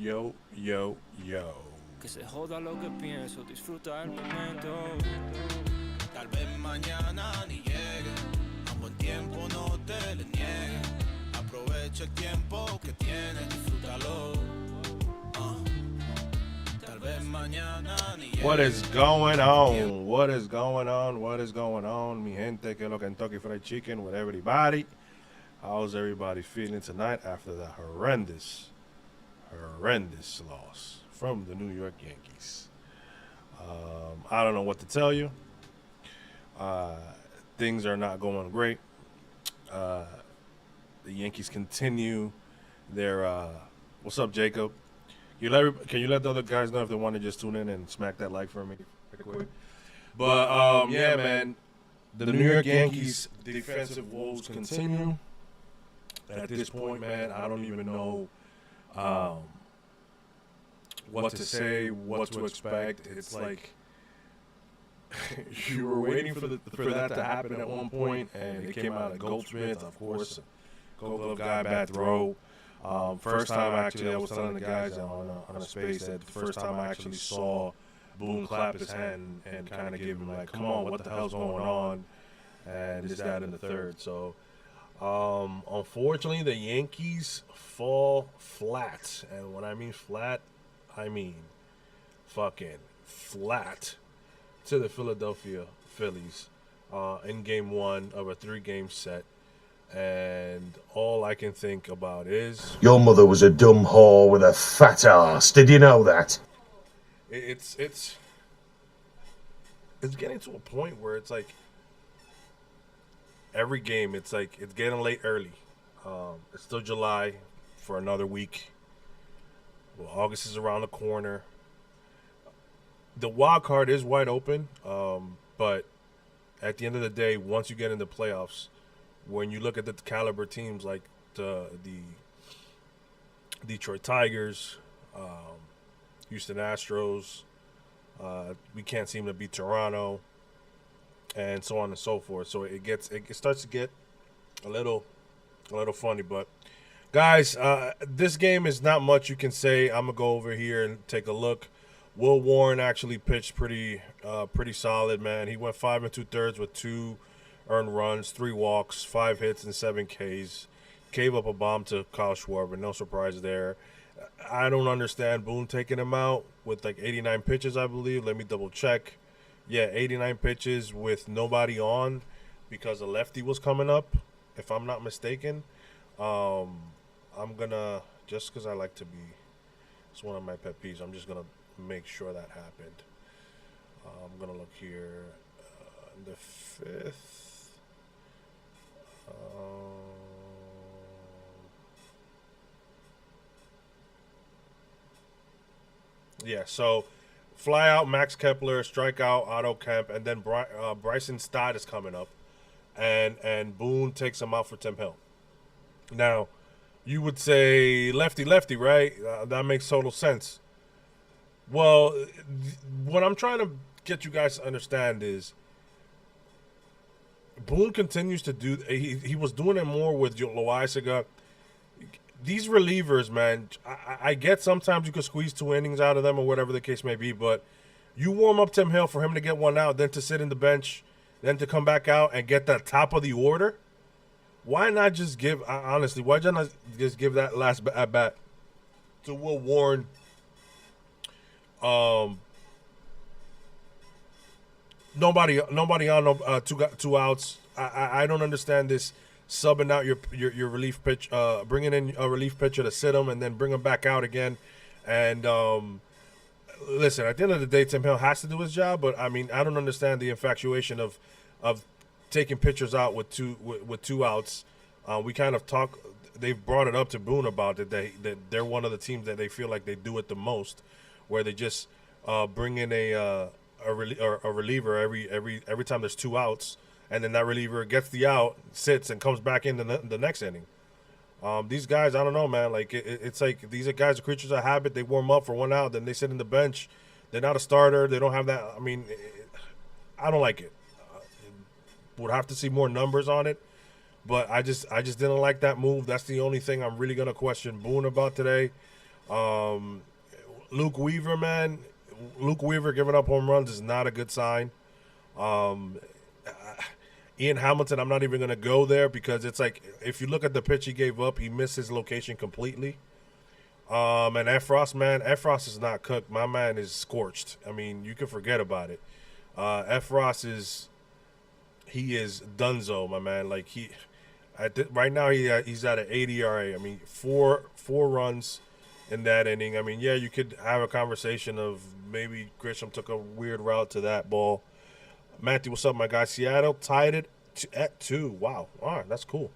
Yo, yo, yo. Que se joda lo que pienso, disfruta el momento. Tal vez mañana ni llegue, a buen tiempo no te le niegue. Aprovecha el tiempo que tienes, disfrútalo. Tal vez mañana ni llegue. What is going on? What is going on? What is going on? Mi gente, que lo Kentucky Fried Chicken with everybody. How's everybody feeling tonight after the horrendous loss from the New York Yankees? I don't know what to tell you. Things are not going great. The Yankees continue their. What's up, Jacob? Can you let the other guys know if they want to just tune in and smack that like for me? Quick. But yeah, man, the New York Yankees defensive woes continue. At this point, man, I don't even know what to say, what to expect. It's like you were waiting for that to happen at one point, and it came out of Goldsmith, of course, Gold Glove guy, bad throw. First time, actually, I was telling the guys on a space that the first time I actually saw Boone clap his hand and kind of give him like, come on, what the hell's going on? And this, that, in the third. So, unfortunately, the Yankees fall flat. And when I mean flat, I mean fucking flat to the Philadelphia Phillies in game one of a 3-game set. And all I can think about is your mother was a dumb whore with a fat ass. Did you know that? It's getting to a point where it's like every game, it's like it's getting late early. It's still July for another week. Well, August is around the corner. The wild card is wide open, but at the end of the day, once you get into playoffs, when you look at the caliber teams like the Detroit Tigers, Houston Astros, we can't seem to beat Toronto, and so on and so forth. So it starts to get a little funny. But guys, this game is not much you can say. I'm gonna go over here and take a look. Will Warren actually pitched pretty solid, man. He went 5 2/3 with 2 earned runs, 3 walks, 5 hits, and 7 Ks. Gave up a bomb to Kyle Schwarber. No surprise there. I don't understand Boone taking him out with like 89 pitches, I believe. Let me double check. Yeah, 89 pitches with nobody on because a lefty was coming up, if I'm not mistaken. I'm going to, just because I like to be, it's one of my pet peeves, I'm just going to make sure that happened. I'm going to look here. The 5th. Yeah, so fly out Max Kepler, strike out Otto Kemp, and then Bryson Stott is coming up, and Boone takes him out for Tim Hill. Now, you would say lefty, right? That makes total sense. Well, what I'm trying to get you guys to understand is Boone continues to do. He was doing it more with Loaizaga. These relievers, man, I get sometimes you could squeeze 2 innings out of them or whatever the case may be, but you warm up Tim Hill for him to get one out, then to sit in the bench, then to come back out and get that top of the order. Why not just give, honestly, why not just give that last at bat to Will Warren? Nobody on two outs. I don't understand this subbing out your relief pitch, bringing in a relief pitcher to sit him and then bring him back out again. And listen, at the end of the day, Tim Hill has to do his job. But I mean, I don't understand the infatuation of taking pitchers out with two outs. We kind of talk. They've brought it up to Boone about it that they're one of the teams that they feel like they do it the most, where they just bring in a reliever every time there's 2 outs, and then that reliever gets the out, sits, and comes back in the next inning. These guys, I don't know, man. Like it's like these guys are creatures of habit. They warm up for 1 out, then they sit in the bench. They're not a starter. They don't have that. I mean, I don't like it. Would have to see more numbers on it, but I just didn't like that move. That's the only thing I'm really gonna question Boone about today. Luke Weaver, man. Luke Weaver giving up home runs is not a good sign. Um, Ian Hamilton, I'm not even going to go there because it's like if you look at the pitch he gave up, he missed his location completely. And Efros, man, Efros is not cooked. My man is scorched. I mean, you can forget about it. Efros is dunzo, my man. Like right now he's at an 80 ERA. I mean, four runs in that inning. I mean, yeah, you could have a conversation of maybe Grisham took a weird route to that ball. Matthew, what's up, my guy? Seattle tied it at 2. Wow, all right, that's cool.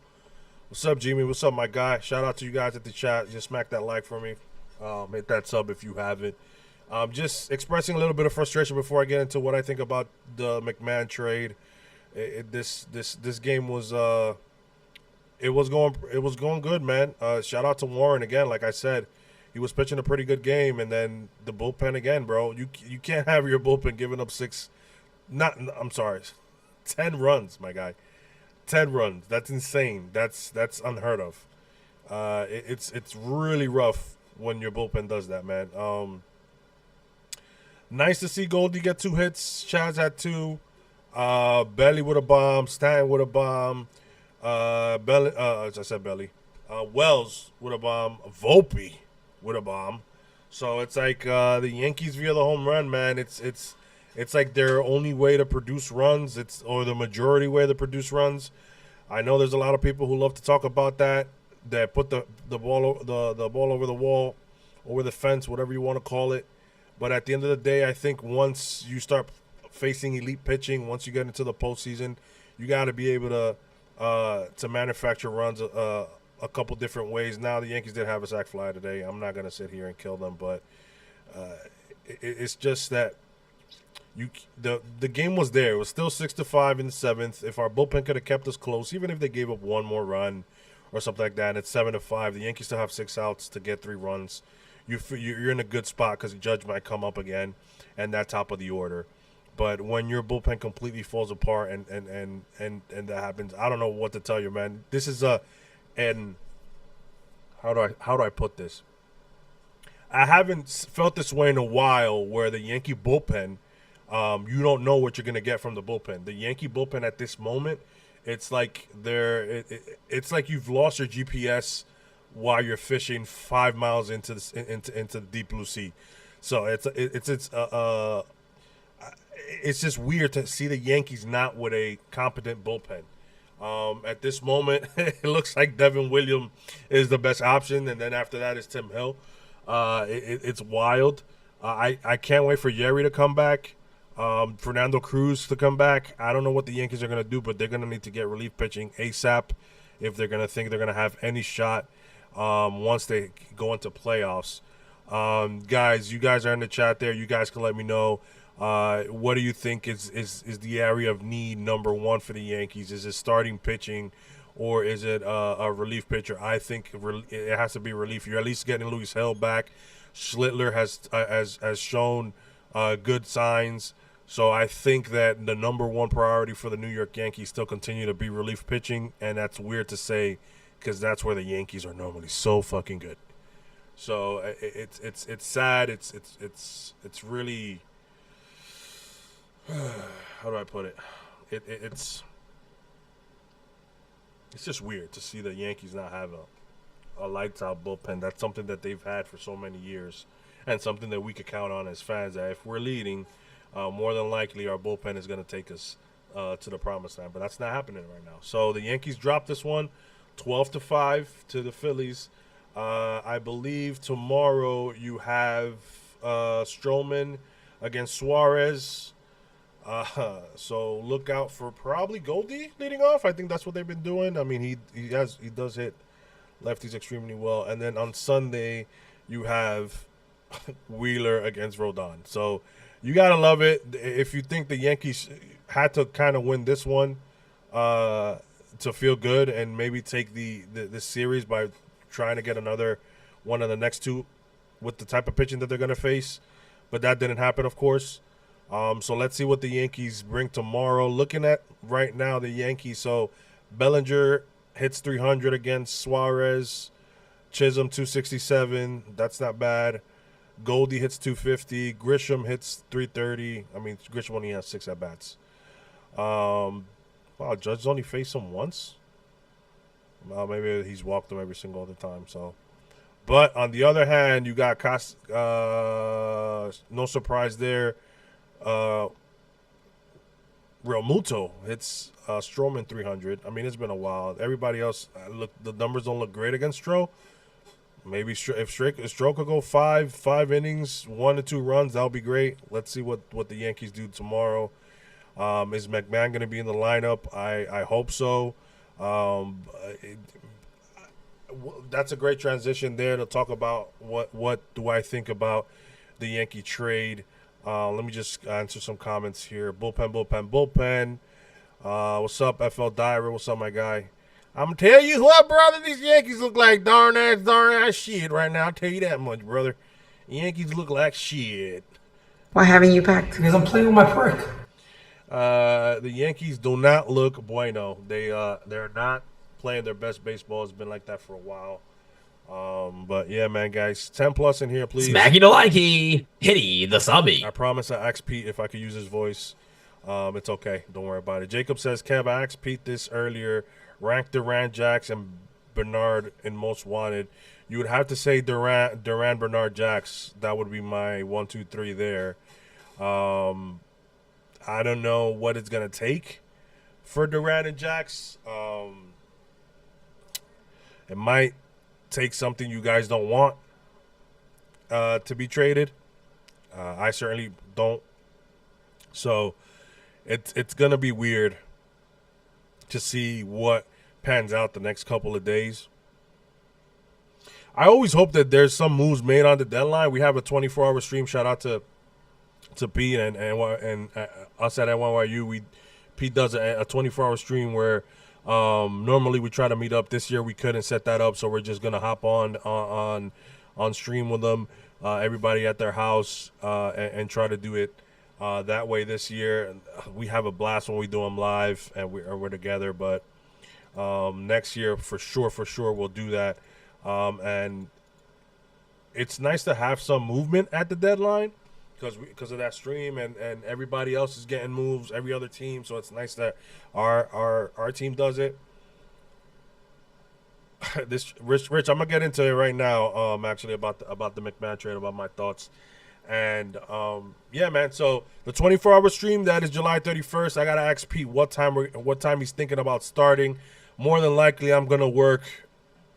What's up, Jimmy? What's up, my guy? Shout out to you guys at the chat. Just smack that like for me. Hit that sub if you haven't. Just expressing a little bit of frustration before I get into what I think about the McMahon trade. This game was it was going good, man. Shout out to Warren again. Like I said, he was pitching a pretty good game, and then the bullpen again, bro. You can't have your bullpen giving up 10 runs, my guy. 10 runs. That's insane. That's unheard of. It's really rough when your bullpen does that, man. Nice to see Goldie get 2 hits. Chaz had 2. Belly with a bomb. Stan with a bomb. Belly. As I said, Belly. Wells with a bomb. Volpe with a bomb. So it's like the Yankees via the home run, man. It's like their only way to produce runs. Or the majority way to produce runs. I know there's a lot of people who love to talk about that put the ball over the wall, over the fence, whatever you want to call it. But at the end of the day, I think once you start facing elite pitching, once you get into the postseason, you got to be able to manufacture runs a couple different ways. Now the Yankees did have a sac fly today. I'm not gonna sit here and kill them, but it's just that. The game was there. It was still 6-5 in the 7th. If our bullpen could have kept us close, even if they gave up one more run or something like that, and it's 7-5, the Yankees still have 6 outs to get 3 runs. You're in a good spot because Judge might come up again, and that top of the order. But when your bullpen completely falls apart and that happens, I don't know what to tell you, man. This is and how do I put this? I haven't felt this way in a while, where the Yankee bullpen. You don't know what you're going to get from the bullpen. The Yankee bullpen at this moment, it's like it's like you've lost your GPS while you're fishing 5 miles into the deep blue sea. So it's just weird to see the Yankees not with a competent bullpen. At this moment, it looks like Devin Williams is the best option, and then after that is Tim Hill. It's wild. I can't wait for Yerry to come back. Fernando Cruz to come back. I don't know what the Yankees are going to do, but they're going to need to get relief pitching ASAP if they're going to think they're going to have any shot once they go into playoffs. Guys, you guys are in the chat there. You guys can let me know. What do you think is the area of need number 1 for the Yankees? Is it starting pitching, or is it a relief pitcher? I think it has to be relief. You're at least getting Luis Hill back. Schlittler has shown good signs. So I think that the number 1 priority for the New York Yankees still continue to be relief pitching, and that's weird to say because that's where the Yankees are normally so fucking good. So it's sad. It's really how do I put it? It's just weird to see the Yankees not have a lights out bullpen. That's something that they've had for so many years, and something that we could count on as fans. That if we're leading, more than likely our bullpen is going to take us to the promised land. But that's not happening right now. So the Yankees dropped this one, 12-5 to the Phillies. I believe tomorrow you have Stroman against Suarez. So look out for probably Goldie leading off. I think that's what they've been doing. I mean, he does hit lefties extremely well. And then on Sunday you have Wheeler against Rodon. So you gotta love it. If you think the Yankees had to kind of win this one to feel good and maybe take the series by trying to get another one of the next 2 with the type of pitching that they're going to face, but that didn't happen, of course. So let's see what the Yankees bring tomorrow. Looking at right now the Yankees, so Bellinger hits 300 against Suarez. Chisholm 267. That's not bad. Goldie hits 250. Grisham hits 330. I mean, Grisham only has 6 at bats. Wow, Judge's only faced him once. Well, maybe he's walked him every single other time. So, but on the other hand, you got no surprise there. Real Muto hits Stroman 300. I mean, it's been a while. Everybody else, the numbers don't look great against Stroh. Maybe if Stroh could go five innings, 1 to 2 runs, that'll be great. Let's see what the Yankees do tomorrow. Is McMahon going to be in the lineup? I hope so. That's a great transition there to talk about what do I think about the Yankee trade. Let me just answer some comments here. Bullpen. What's up, FL Diver? What's up, my guy? I'm tell you what, brother, these Yankees look like darn ass shit right now. I'll tell you that much, brother. Yankees look like shit. Why haven't you packed? Because I'm playing with my prick. The Yankees do not look bueno. They're not playing their best baseball. It's been like that for a while. But yeah, man, guys, 10 plus in here, please. Smacky the likey, hitty the subby. I promise I asked Pete if I could use his voice. It's okay. Don't worry about it. Jacob says, Kev, I asked Pete this earlier. Rank Duran, Jax, and Bernard in most wanted. You would have to say Duran, Bernard, Jax. That would be my 1, 2, 3 there. I don't know what it's going to take for Duran and Jax. It might take something you guys don't want to be traded. I certainly don't. So it's going to be weird to see what pans out the next couple of days. I always hope that there's some moves made on the deadline. We have a 24-hour stream. Shout out to Pete and us at NYU. Pete does a 24-hour stream where normally we try to meet up. This year we couldn't set that up, so we're just gonna hop on stream with them, everybody at their house, and try to do it that way this year. We have a blast when we do them live and we're together. But next year for sure we'll do that. And it's nice to have some movement at the deadline because of that stream, and everybody else is getting moves, every other team. So it's nice that our team does it. This Rich, I'm gonna get into it right now. Actually about the McMahon trade, about my thoughts. And yeah, man. So the 24-hour stream, that is July 31st. I gotta ask Pete what time he's thinking about starting. More than likely, I'm gonna work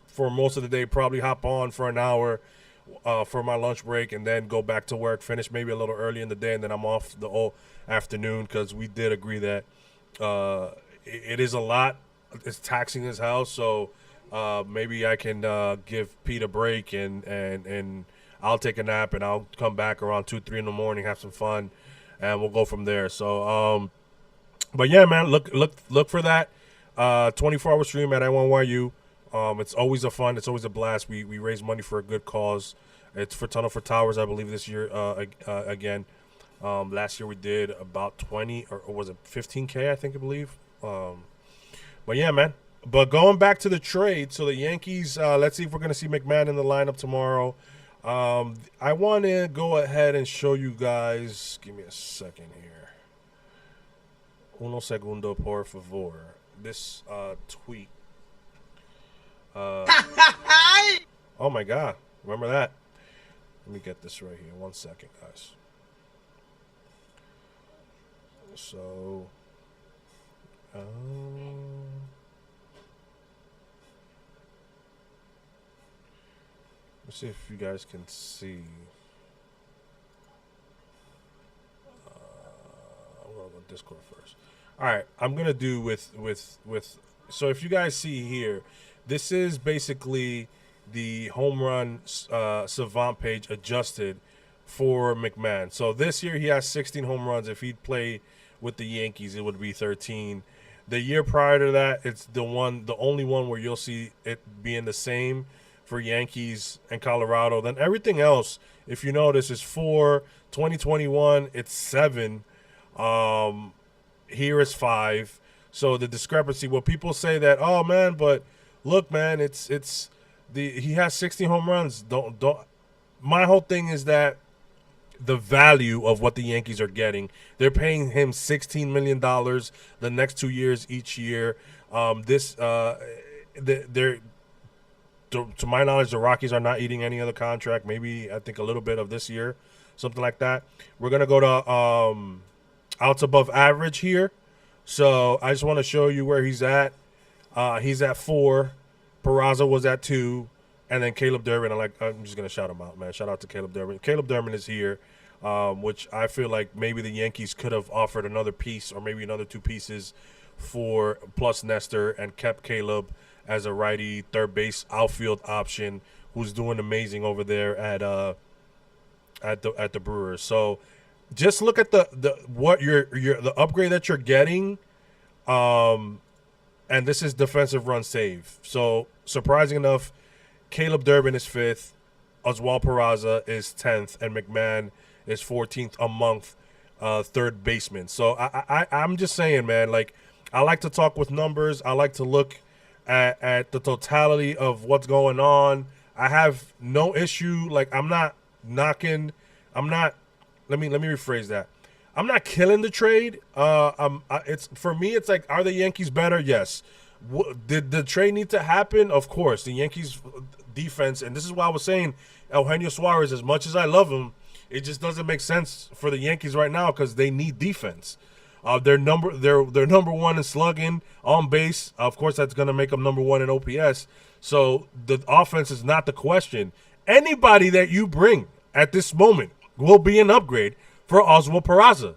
for most of the day. Probably hop on for an hour for my lunch break, and then go back to work. Finish maybe a little early in the day, and then I'm off the whole afternoon because we did agree that it is a lot. It's taxing his house, so maybe I can give Pete a break and I'll take a nap, and I'll come back around 2, 3 in the morning, have some fun, and we'll go from there. So, but yeah, man, look for that 24-hour stream at I1YU. It's always it's always a blast. We raise money for a good cause. It's for Tunnel for Towers, I believe, this year again. Last year we did about 20 or was it 15K, I believe. But yeah, man. But going back to the trade, so the Yankees, let's see if we're going to see McMahon in the lineup tomorrow. I want to go ahead and show you guys. Give me a second here. Uno segundo, por favor. This tweet. Oh my God. Remember that? Let me get this right here. 1 second, guys. So, let's see if you guys can see. I'm gonna go Discord first. All right, I'm gonna do with. So if you guys see here, this is basically the home run savant page adjusted for McMahon. So this year he has 16 home runs. If he'd play with the Yankees, it would be 13. The year prior to that, it's the only one where you'll see it being the same for Yankees and Colorado. Then everything else, if you notice, is 4. 2021, it's 7. Here is 5. So the discrepancy. Well, people say that, oh man, but look, man, it's he has 60 home runs. Don't. My whole thing is that the value of what the Yankees are getting. They're paying him $16 million the next 2 years each year. They're to my knowledge, the Rockies are not eating any other contract. Maybe I think a little bit of this year, something like that. We're gonna go to outs above average here. So I just want to show you where he's at. He's at 4. Peraza was at 2. And then Caleb Durbin, I'm just going to shout him out, man. Shout out to Caleb Durbin. Caleb Durbin is here, which I feel like maybe the Yankees could have offered another piece or maybe another 2 pieces for plus Nestor and kept Caleb as a righty third base outfield option who's doing amazing over there at the Brewers. So just look at the upgrade that you're getting. And this is defensive run save. So surprising enough, Caleb Durbin is 5th, Oswald Peraza is 10th, and McMahon is 14th among third basemen. So I'm just saying, man, like, I like to talk with numbers. I like to look at the totality of what's going on. I have no issue. Like, I'm not knocking. I'm not. Let me rephrase that. I'm not killing the trade. It's for me. It's like, are the Yankees better? Yes. Did the trade need to happen? Of course. The Yankees defense, and this is why I was saying Eugenio Suarez, as much as I love him, it just doesn't make sense for the Yankees right now because they need defense. They're number 1 in slugging, on base. Of course, that's going to make them number 1 in OPS. So the offense is not the question. Anybody that you bring at this moment will be an upgrade for Oswald Peraza.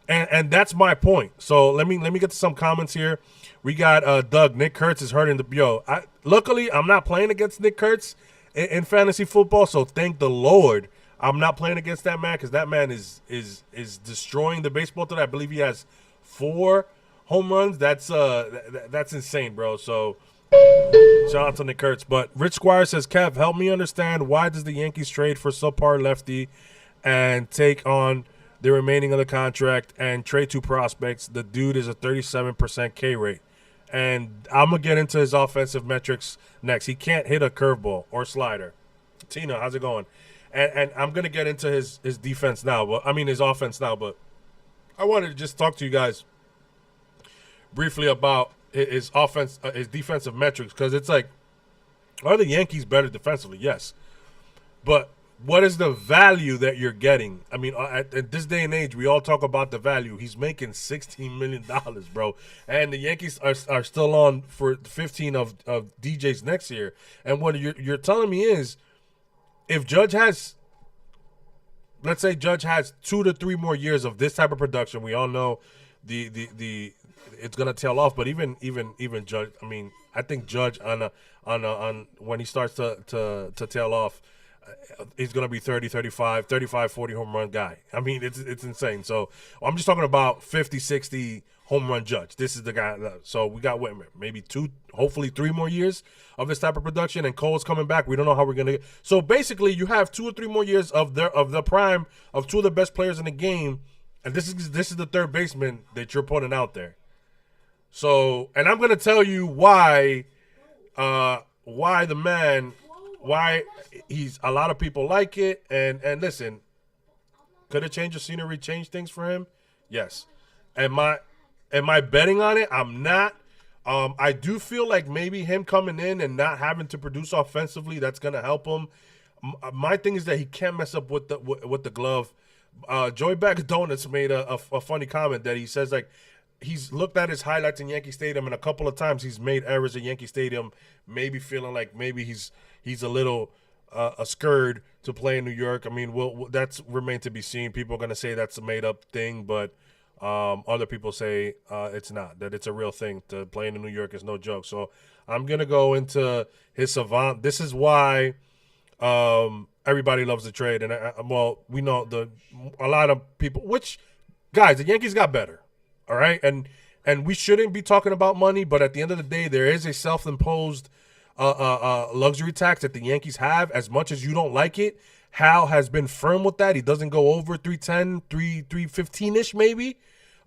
And that's my point. So let me get to some comments here. We got Doug. Nick Kurtz is hurting the luckily, I'm not playing against Nick Kurtz in fantasy football. So thank the Lord I'm not playing against that man because that man is destroying the baseball today. I believe he has 4 home runs. That's insane, bro. So shout out to Nick Kurtz. But Rich Squire says, Kev, help me understand why does the Yankees trade for subpar lefty and take on the remaining of the contract and trade 2 prospects? The dude is a 37% K rate. And I'm going to get into his offensive metrics next. He can't hit a curveball or slider. Tina, how's it going? And I'm going to get into his defense now. His offense now. But I wanted to just talk to you guys briefly about his offense, his defensive metrics. Because it's like, are the Yankees better defensively? Yes. But what is the value that you're getting? I mean, at this day and age, we all talk about the value. He's making $16 million, bro. And the Yankees are still on for 15 of DJs next year. And what you're telling me is, if Judge has, let's say Judge has 2 to 3 more years of this type of production, we all know the it's gonna tail off. But even Judge, I mean, I think Judge on when he starts to tail off, he's going to be 30, 35, 40 home run guy. I mean, it's insane. So I'm just talking about 50, 60 home run Judge. This is the guy. So we got maybe 2, hopefully 3 more years of this type of production. And Cole's coming back. We don't know how we're going to get. So basically, you have 2 or 3 more years of the prime of 2 of the best players in the game. And this is the third baseman that you're putting out there. So, and I'm going to tell you why the man, why he's, a lot of people like it. And listen, could it change the scenery, change things for him? Yes. Am I betting on it? I'm not. I do feel like maybe him coming in and not having to produce offensively, that's going to help him. My thing is that he can't mess up with the glove. Joey Bag of Donuts made a funny comment that he says, like, he's looked at his highlights in Yankee Stadium, and a couple of times he's made errors at Yankee Stadium, maybe feeling like maybe he's a little scared to play in New York. I mean, that's remain to be seen. People are going to say that's a made-up thing, but other people say it's not, that it's a real thing. To play in New York is no joke. So I'm going to go into his savant. This is why everybody loves the trade. And, we know a lot of people, which, guys, the Yankees got better. All right, and we shouldn't be talking about money, but at the end of the day, there is a self-imposed luxury tax that the Yankees have. As much as you don't like it, Hal has been firm with that. He doesn't go over 310, 315-ish maybe,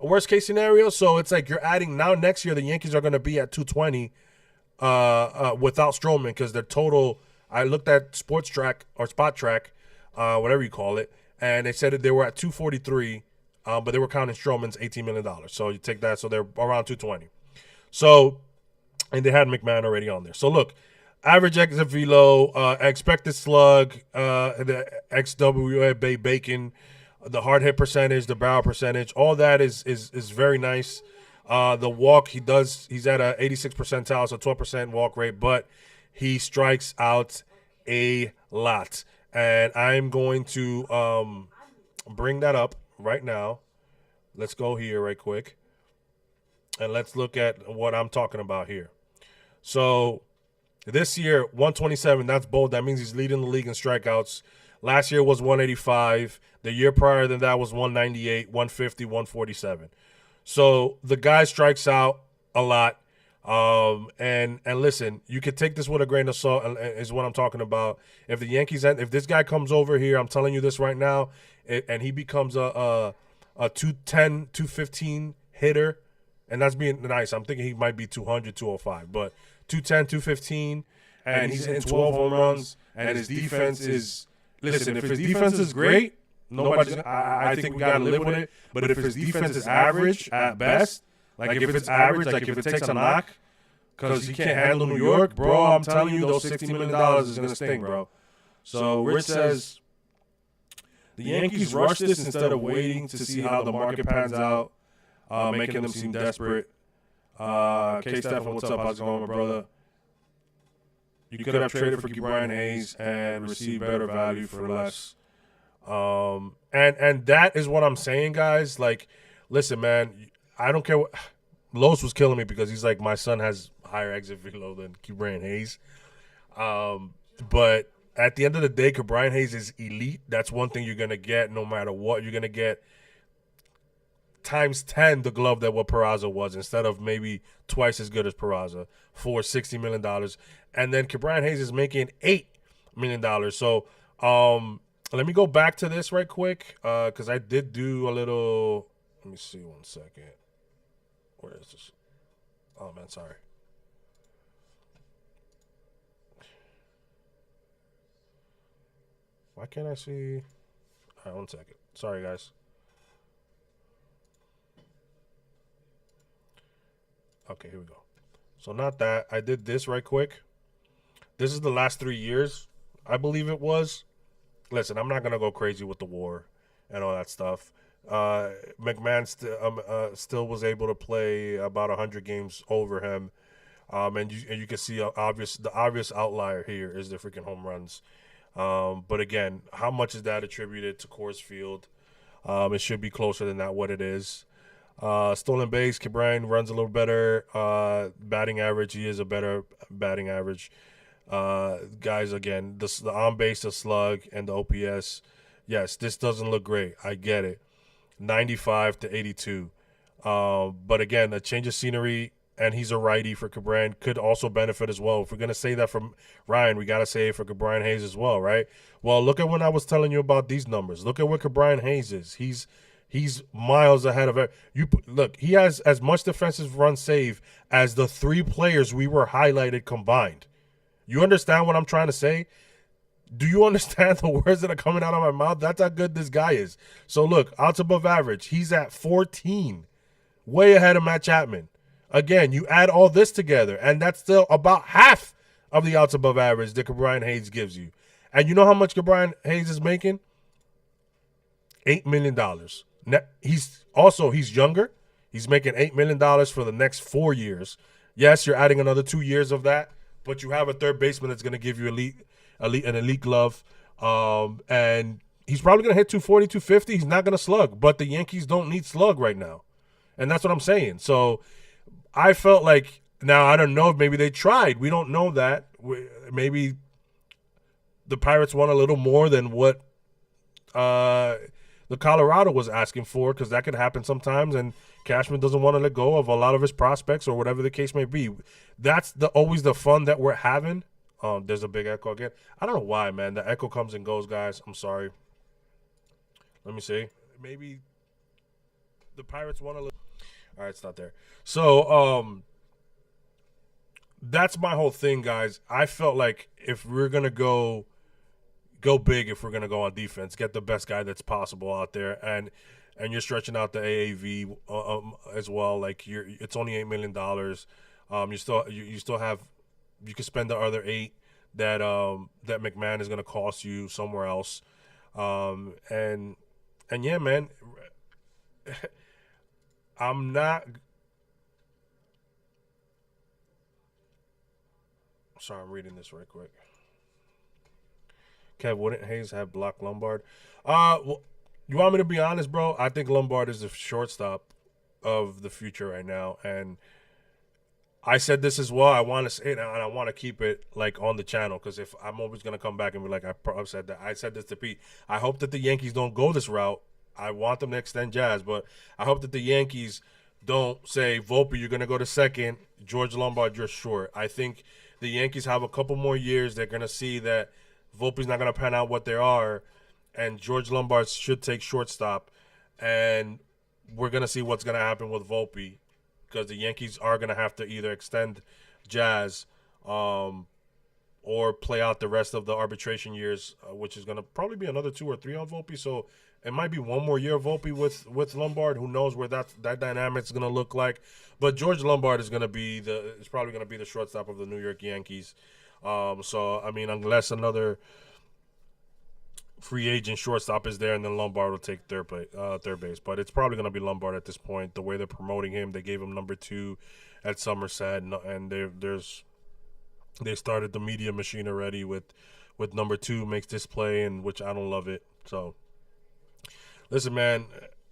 a worst-case scenario. So it's like you're adding now next year the Yankees are going to be at 220 without Stroman because their total. I looked at Sports Track or Spot Track, whatever you call it, and they said that they were at 243, but they were counting Stroman's $18 million. So you take that, so they're around 220. So, and they had McMahon already on there. So look, average exit velo, expected slug, the XWA bacon, the hard hit percentage, the barrel percentage, all that is very nice. The walk he's at a 86 percentile, so 12% walk rate, but he strikes out a lot. And I'm going to bring that up right now. Let's go here right quick. And let's look at what I'm talking about here. So this year, 127, that's bold. That means he's leading the league in strikeouts. Last year was 185. The year prior than that was 198, 150, 147. So the guy strikes out a lot. And listen, you could take this with a grain of salt is what I'm talking about. If the Yankees, if this guy comes over here, I'm telling you this right now, and he becomes a 210, 215 hitter, and that's being nice. I'm thinking he might be 200, 205, but 210, 215, and he's hitting 12 home runs, and his defense is, listen, if his defense is great, nobody's, I think we got to live with it, but if his defense is average at best, like if it's average, like if it takes a knock, because he can't handle New York, bro, I'm telling you, those $60 million is going to sting, bro. So Rich says, the Yankees rushed this instead of waiting to see how the market pans out, making them seem desperate. K-Stephan, what's up? How's it going, my brother? You could have traded for Brian Hayes and received better value for less. And that is what I'm saying, guys. Like, listen, man, I don't care what Los was killing me because he's like, my son has higher exit velo than Brian Hayes. But at the end of the day, Brian Hayes is elite. That's one thing you're gonna get no matter what. You're gonna get times 10 the glove that what Peraza was instead of maybe twice as good as Peraza for $60 million. And then Brian Hayes is making $8 million. So let me go back to this right quick because I did do a little. Let me see 1 second. Where is this? Oh, man, sorry. Why can't I see? All right, 1 second. Sorry, guys. Okay, here we go. So not that. I did this right quick. This is the last 3 years, I believe it was. Listen, I'm not going to go crazy with the war and all that stuff. McMahon still was able to play about 100 games over him. And you can see the obvious outlier here is the freaking home runs. But again, how much is that attributed to Coors Field? It should be closer than that, what it is. Stolen base, Brian runs a little better. Batting average, he is a better batting average. Guys, again, the on base, the slug, and the OPS. Yes, this doesn't look great. I get it. 95 to 82. But again, a change of scenery, and he's a righty for Cabran, could also benefit as well. If we're going to say that from Ryan, we got to say it for Brian Hayes as well, right? Well, look at when I was telling you about these numbers. Look at what Brian Hayes is. He's miles ahead of it. Look, he has as much defensive run save as the 3 players we were highlighted combined. You understand what I'm trying to say? Do you understand the words that are coming out of my mouth? That's how good this guy is. So look, outs above average. He's at 14, way ahead of Matt Chapman. Again, you add all this together, and that's still about half of the outs above average that Brian Hayes gives you. And you know how much Brian Hayes is making? $8 million. Now, he's younger. He's making $8 million for the next 4 years. Yes, you're adding another 2 years of that, but you have a third baseman that's going to give you an elite glove. And he's probably going to hit 240, 250. He's not going to slug, but the Yankees don't need slug right now. And that's what I'm saying. So I felt like, now I don't know if maybe they tried. We don't know that. Maybe the Pirates want a little more than what the Colorado was asking for, because that could happen sometimes, and Cashman doesn't want to let go of a lot of his prospects or whatever the case may be. That's always the fun that we're having. There's a big echo again. I don't know why, man. The echo comes and goes, guys. I'm sorry. Let me see. Maybe the Pirates want a little. All right, it's not there. So that's my whole thing, guys. I felt like if we're gonna go big, if we're gonna go on defense, get the best guy that's possible out there, and you're stretching out the AAV as well. Like it's only $8 million. You still have, you can spend the other 8 that that McMahon is gonna cost you somewhere else. And yeah, man, I'm not. Sorry, I'm reading this right quick. Kev, wouldn't Hayes have blocked Lombard? Well, you want me to be honest, bro? I think Lombard is the shortstop of the future right now, and I said this as well. I want to say it, and I want to keep it like on the channel, because if I'm always gonna come back and be like, I said that. I said this to Pete. I hope that the Yankees don't go this route. I want them to extend Jazz, but I hope that the Yankees don't say, Volpe, you're gonna go to second. George Lombard, you're short. I think the Yankees have a couple more years. They're going to see that Volpe's not going to pan out what they are, and George Lombard should take shortstop, and we're going to see what's going to happen with Volpe, because the Yankees are going to have to either extend Jazz or play out the rest of the arbitration years, which is going to probably be another 2 or 3 on Volpe. So it might be one more year of Volpe with Lombard. Who knows where that dynamic is going to look like? But George Lombard is probably going to be the shortstop of the New York Yankees. So I mean, unless another free agent shortstop is there, and then Lombard will take third base. But it's probably going to be Lombard at this point. The way they're promoting him, they gave him number 2 at Somerset, and they started the media machine already with number 2 makes this play, and which I don't love it. So. Listen, man,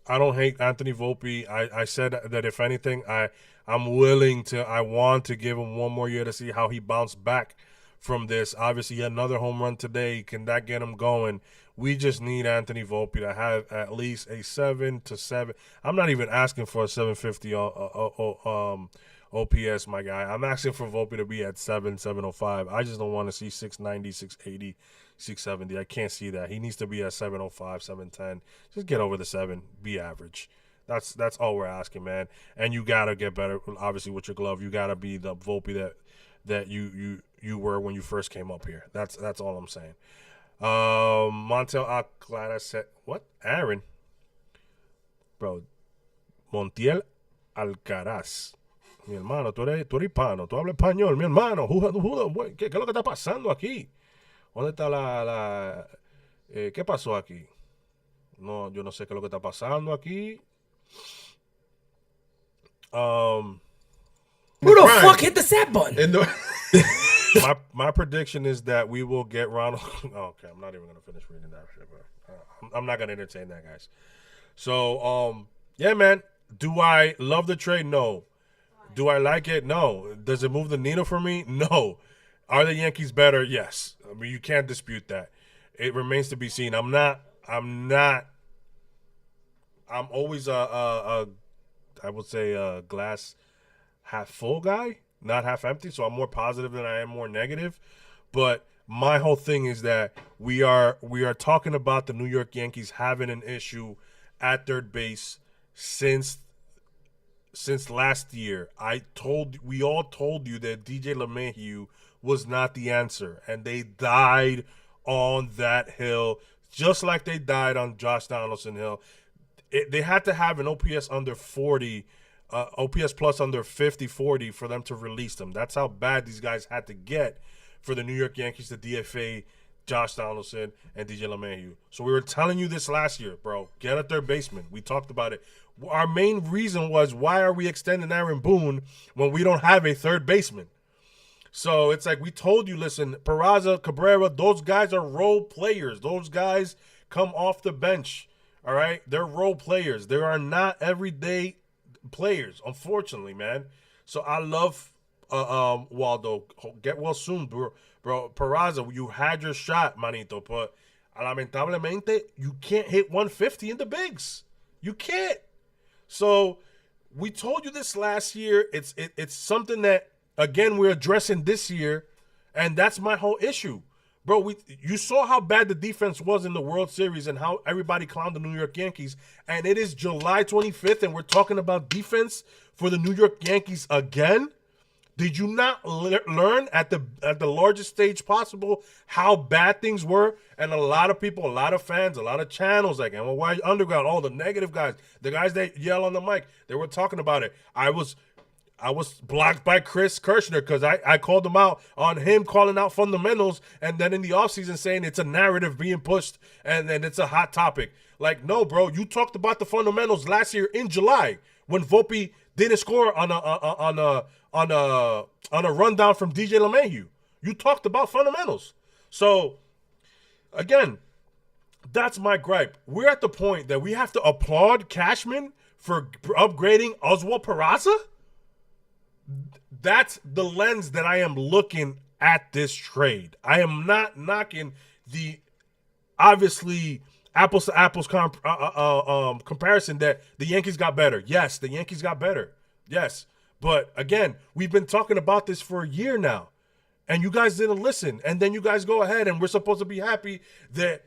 I don't hate Anthony Volpe. I said that if anything, I want to give him one more year to see how he bounced back from this. Obviously, another home run today. Can that get him going? We just need Anthony Volpe to have at least a 7 to 7. I'm not even asking for a 750 OPS, my guy. I'm asking for Volpe to be at 705. I just don't want to see 690, 680. 670. I can't see that. He needs to be at 705, 710. Just get over the 7. Be average. That's all we're asking, man. And you gotta get better. Obviously, with your glove, you gotta be the Volpe that you were when you first came up here. That's all I'm saying. Montiel Alcaraz said, what? Aaron, bro. Montiel Alcaraz. Mi hermano, tú eres hispano. Tú hablas español, mi hermano. ¿Qué es lo que está pasando aquí? ¿Dónde está qué pasó aquí? No, yo no sé qué es lo que está pasando aquí. Who the fuck hit the set button? My prediction is that we will get Ronald. Okay, I'm not even gonna finish reading that shit, bro. I'm not gonna entertain that, guys. So, yeah, man. Do I love the trade? No. Do I like it? No. Does it move the needle for me? No. Are the Yankees better? Yes. I mean, you can't dispute that. It remains to be seen. I'm always I would say a glass half full guy, not half empty. So I'm more positive than I am more negative. But my whole thing is that we are talking about the New York Yankees having an issue at third base since last year. We all told you that DJ LeMahieu was not the answer, and they died on that hill just like they died on Josh Donaldson Hill. They had to have an OPS under 40, OPS plus under 50, 40 for them to release them. That's how bad these guys had to get for the New York Yankees to DFA Josh Donaldson and DJ LeMahieu. So we were telling you this last year, bro. Get a third baseman. We talked about it. Our main reason was, why are we extending Aaron Boone when we don't have a third baseman? So it's like we told you, listen, Peraza, Cabrera, those guys are role players. Those guys come off the bench, all right? They're role players. They are not everyday players, unfortunately, man. So I love Waldo. Get well soon, bro. Peraza, you had your shot, manito, but lamentablemente, you can't hit 150 in the bigs. You can't. So we told you this last year. It's something that, again, we're addressing this year, and that's my whole issue. Bro, you saw how bad the defense was in the World Series and how everybody clowned the New York Yankees, and it is July 25th, and we're talking about defense for the New York Yankees again? Did you not learn at the largest stage possible how bad things were? And a lot of people, a lot of fans, a lot of channels like NY Underground, all the negative guys, the guys that yell on the mic, they were talking about it. I was blocked by Chris Kirshner because I called him out on him calling out fundamentals, and then in the offseason saying it's a narrative being pushed and then it's a hot topic. Like, no, bro, you talked about the fundamentals last year in July when Volpe didn't score on a rundown from DJ LeMahieu. You talked about fundamentals. So, again, that's my gripe. We're at the point that we have to applaud Cashman for upgrading Oswald Peraza. That's the lens that I am looking at this trade. I am not knocking the obviously apples to apples comparison that the Yankees got better. Yes, the Yankees got better. Yes. But again, we've been talking about this for a year now, and you guys didn't listen. And then you guys go ahead, and we're supposed to be happy that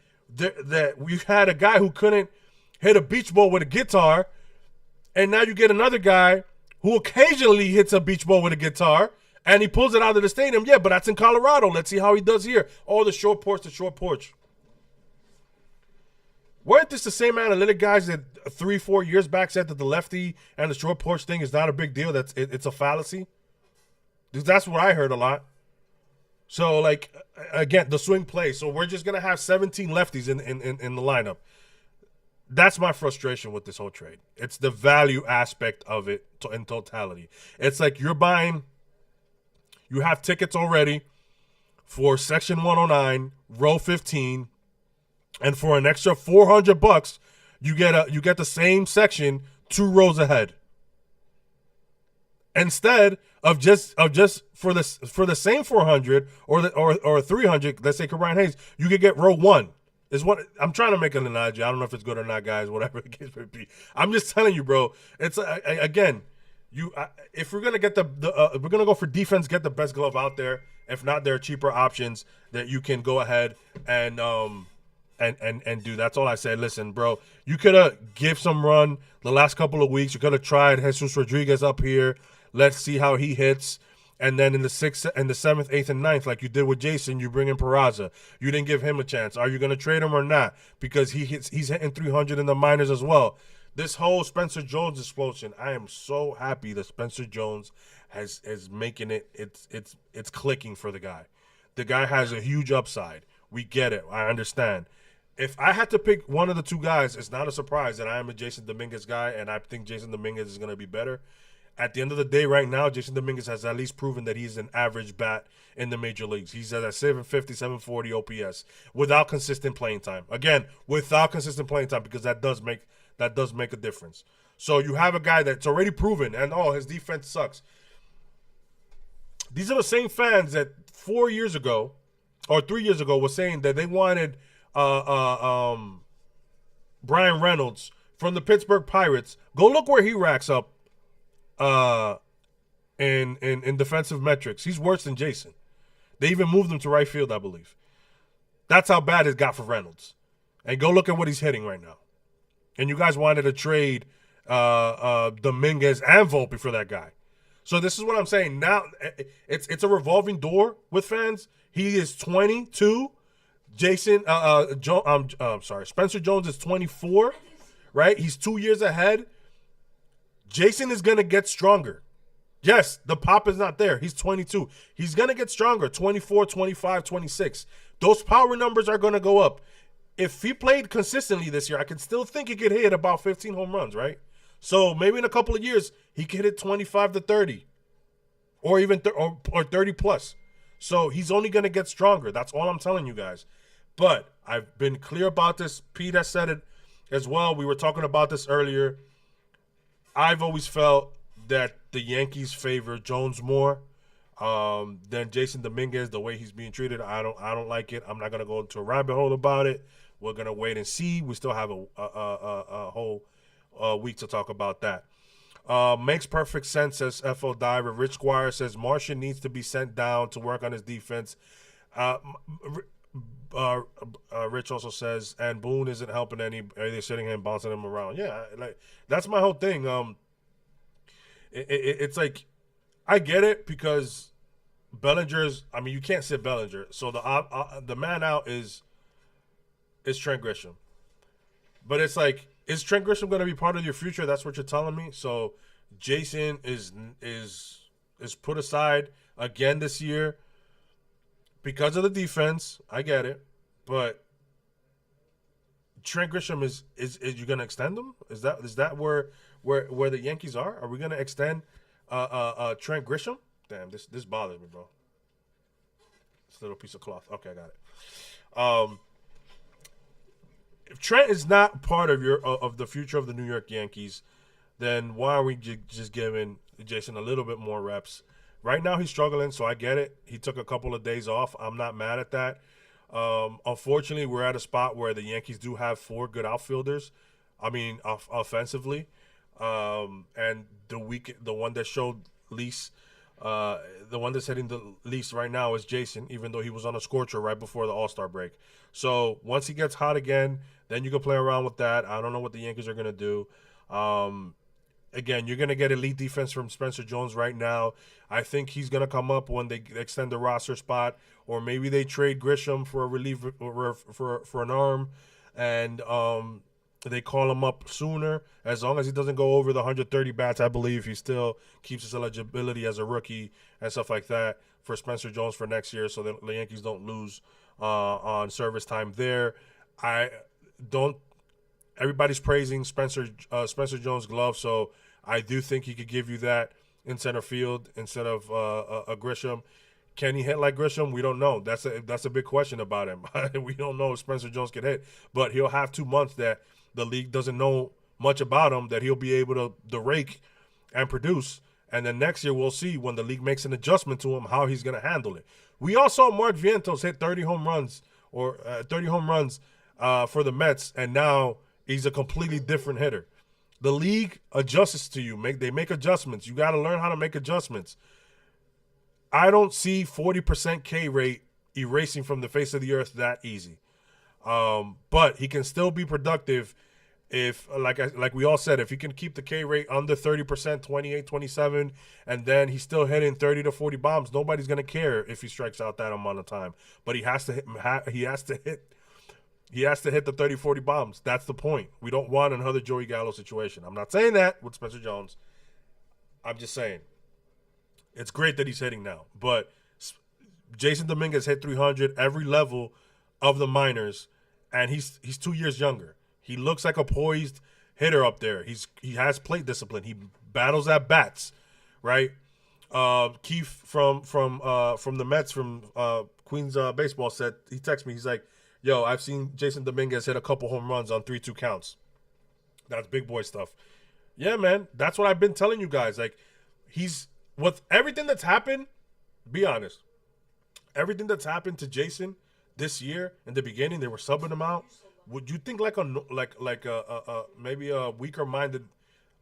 we had a guy who couldn't hit a beach ball with a guitar, and now you get another guy who occasionally hits a beach ball with a guitar, and he pulls it out of the stadium. Yeah, but that's in Colorado. Let's see how he does here. Oh, the short porch. Weren't this the same analytic guys that 3-4 years back said that the lefty and the short porch thing is not a big deal? It's a fallacy. That's what I heard a lot. So, like, again, the swing play. So we're just gonna have 17 lefties in the lineup. That's my frustration with this whole trade. It's the value aspect of it in totality. It's like you have tickets already for Section 109, row 15. And for an extra $400, you get the same section 2 rows ahead. Instead of just for the same 400 or 300, let's say Ryan Hayes, you could get row 1. Is what I'm trying to make an analogy. I don't know if it's good or not, guys. Whatever the case may be, I'm just telling you, bro. It's again, if we're gonna get we're gonna go for defense, get the best glove out there. If not, there are cheaper options that you can go ahead and do. That's all I said. Listen, bro, you could have give some run the last couple of weeks. You could have tried Jesus Rodriguez up here. Let's see how he hits. And then in the 6th and the 7th, 8th, and 9th, like you did with Jason, you bring in Peraza. You didn't give him a chance. Are you going to trade him or not? Because he's hitting 300 in the minors as well. This whole Spencer Jones explosion, I am so happy that Spencer Jones is making it. It's clicking for the guy. The guy has a huge upside. We get it. I understand. If I had to pick one of the two guys, it's not a surprise that I am a Jason Dominguez guy, and I think Jason Dominguez is going to be better. At the end of the day, right now, Jason Dominguez has at least proven that he's an average bat in the major leagues. He's at a 750, 740 OPS without consistent playing time. Again, without consistent playing time, because that does make a difference. So you have a guy that's already proven, and his defense sucks. These are the same fans that 4 years ago or 3 years ago were saying that they wanted Brian Reynolds from the Pittsburgh Pirates. Go look where he racks up in defensive metrics. He's worse than Jason. They even moved him to right field, I believe. That's how bad it got for Reynolds. And go look at what he's hitting right now. And you guys wanted to trade Dominguez and Volpe for that guy. So this is what I'm saying. Now it's a revolving door with fans. He is 22. Spencer Jones is 24, right? He's 2 years ahead. Jason is going to get stronger. Yes, the pop is not there. He's 22. He's going to get stronger, 24, 25, 26. Those power numbers are going to go up. If he played consistently this year, I can still think he could hit about 15 home runs, right? So maybe in a couple of years, he could hit 25 to 30 or even or 30 plus. So he's only going to get stronger. That's all I'm telling you guys. But I've been clear about this. Pete has said it as well. We were talking about this earlier. I've always felt that the Yankees favor Jones more than Jason Dominguez. The way he's being treated, I don't like it. I'm not gonna go into a rabbit hole about it. We're gonna wait and see. We still have a whole week to talk about that. Makes perfect sense, says FO Diver. Rich Squire says Martian needs to be sent down to work on his defense. Rich also says, and Boone isn't helping any. They're sitting here and bouncing him around. Yeah, like that's my whole thing. It's like I get it because Bellinger's. I mean, you can't sit Bellinger. So the man out is Trent Grisham. But it's like, is Trent Grisham going to be part of your future? That's what you're telling me. So Jason is put aside again this year because of the defense. I get it, but Trent Grisham is you going to extend him? Is that where the Yankees are? Are we going to extend Trent Grisham? Damn, this bothers me, bro. This little piece of cloth. Okay, I got it. If Trent is not part of the future of the New York Yankees, then why are we just giving Jason a little bit more reps? Right now he's struggling, so I get it. He took a couple of days off. I'm not mad at that. Unfortunately, we're at a spot where the Yankees do have 4 good outfielders. I mean, offensively, and the one that showed least, the one that's hitting the least right now is Jason, even though he was on a scorcher right before the All-Star break. So once he gets hot again, then you can play around with that. I don't know what the Yankees are going to do. Again, you're going to get elite defense from Spencer Jones right now. I think he's going to come up when they extend the roster spot, or maybe they trade Grisham for a relief for an arm, and they call him up sooner. As long as he doesn't go over the 130 bats, I believe he still keeps his eligibility as a rookie and stuff like that for Spencer Jones for next year, so the Yankees don't lose on service time there. Everybody's praising Spencer Jones' glove, so I do think he could give you that in center field instead of a Grisham. Can he hit like Grisham? We don't know. That's a big question about him. We don't know if Spencer Jones can hit, but he'll have 2 months that the league doesn't know much about him, that he'll be able to rake and produce. And then next year we'll see, when the league makes an adjustment to him, how he's going to handle it. We all saw Mark Vientos hit 30 home runs for the Mets, and now he's a completely different hitter. The league adjusts to you. They make adjustments. You got to learn how to make adjustments. I don't see 40% K rate erasing from the face of the earth that easy. But he can still be productive if, like we all said, if he can keep the K rate under 30%, 28, 27, and then he's still hitting 30 to 40 bombs, nobody's going to care if he strikes out that amount of time. But he has to hit the 30, 40 bombs. That's the point. We don't want another Joey Gallo situation. I'm not saying that with Spencer Jones. I'm just saying it's great that he's hitting now. But Jason Dominguez hit 300 every level of the minors, and he's 2 years younger. He looks like a poised hitter up there. He has plate discipline. He battles at bats, right? Keith from the Mets, from Queens baseball, said, he texted me. He's like, "Yo, I've seen Jason Dominguez hit a couple home runs on 3-2 counts." That's big boy stuff. Yeah, man. That's what I've been telling you guys. Like, he's, with everything that's happened, be honest, everything that's happened to Jason this year, in the beginning, they were subbing him out. Would you think like a maybe a weaker minded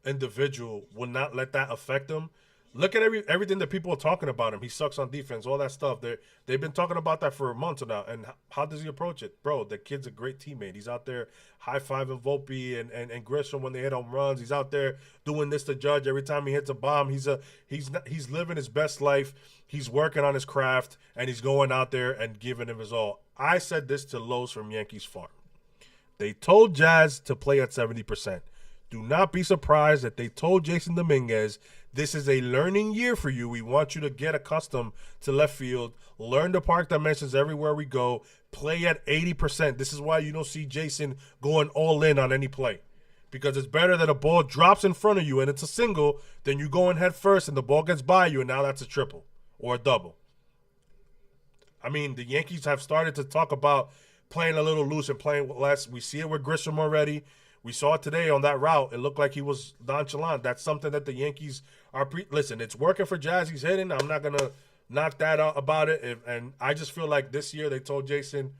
individual would not let that affect him? Look at everything that people are talking about him. He sucks on defense, all that stuff. They've been talking about that for months now. And how does he approach it? Bro, the kid's a great teammate. He's out there high-fiving Volpe and Grisham when they hit home runs. He's out there doing this to Judge every time he hits a bomb. He's living his best life. He's working on his craft, and he's going out there and giving him his all. I said this to Lowe's from Yankees Farm. They told Jazz to play at 70%. Do not be surprised that they told Jason Dominguez, this is a learning year for you. We want you to get accustomed to left field, learn the park dimensions everywhere we go, play at 80%. This is why you don't see Jason going all in on any play, because it's better that a ball drops in front of you and it's a single than you going head first and the ball gets by you and now that's a triple or a double. I mean, the Yankees have started to talk about playing a little loose and playing less. We see it with Grisham already. We saw it today on that route. It looked like he was nonchalant. That's something that the Yankees are listen, it's working for Jazz. He's hitting. I'm not going to knock that out about it. And I just feel like this year they told Jason,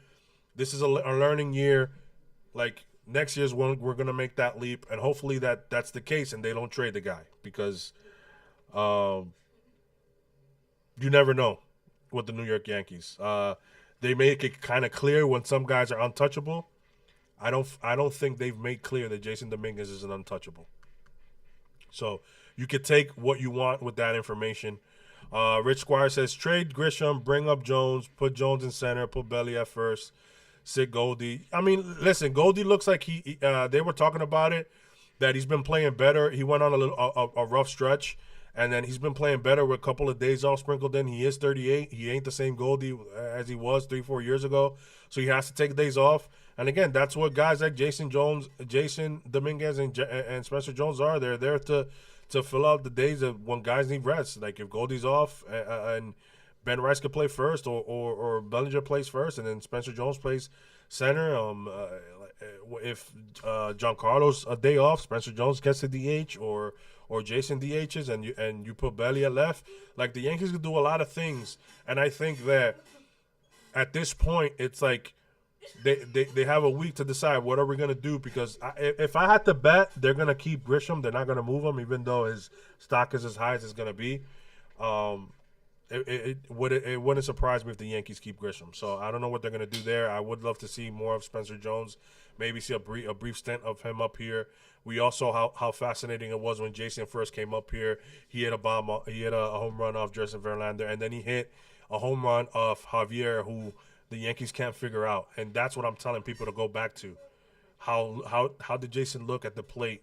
this is a learning year. Like, next year's when we're going to make that leap. And hopefully that's the case and they don't trade the guy, because you never know with the New York Yankees. They make it kind of clear when some guys are untouchable. I don't think they've made clear that Jason Dominguez is an untouchable. So you could take what you want with that information. Rich Squire says, trade Grisham, bring up Jones, put Jones in center, put Belly at first, sit Goldie. I mean, listen, Goldie looks like they were talking about it, that he's been playing better. He went on a rough stretch, and then he's been playing better with a couple of days off sprinkled in. He is 38. He ain't the same Goldie as he was 3-4 years ago, so he has to take days off. And again, that's what guys like Jason Dominguez, and Spencer Jones are. They're there to fill out the days of when guys need rest. Like if Goldie's off and Ben Rice could play first, or Bellinger plays first, and then Spencer Jones plays center. If Giancarlo's a day off, Spencer Jones gets the DH, or Jason DHs, and you put Belly at left. Like the Yankees could do a lot of things, and I think that at this point it's like they have a week to decide what are we gonna do, because if I had to bet, they're gonna keep Grisham. They're not gonna move him, even though his stock is as high as it's gonna be. It wouldn't surprise me if the Yankees keep Grisham. So I don't know what they're gonna do there. I would love to see more of Spencer Jones. Maybe see a brief stint of him up here. We also how fascinating it was when Jason first came up here. He hit a home run off Justin Verlander, and then he hit a home run off Javier, who the Yankees can't figure out. And that's what I'm telling people to go back to. How did Jason look at the plate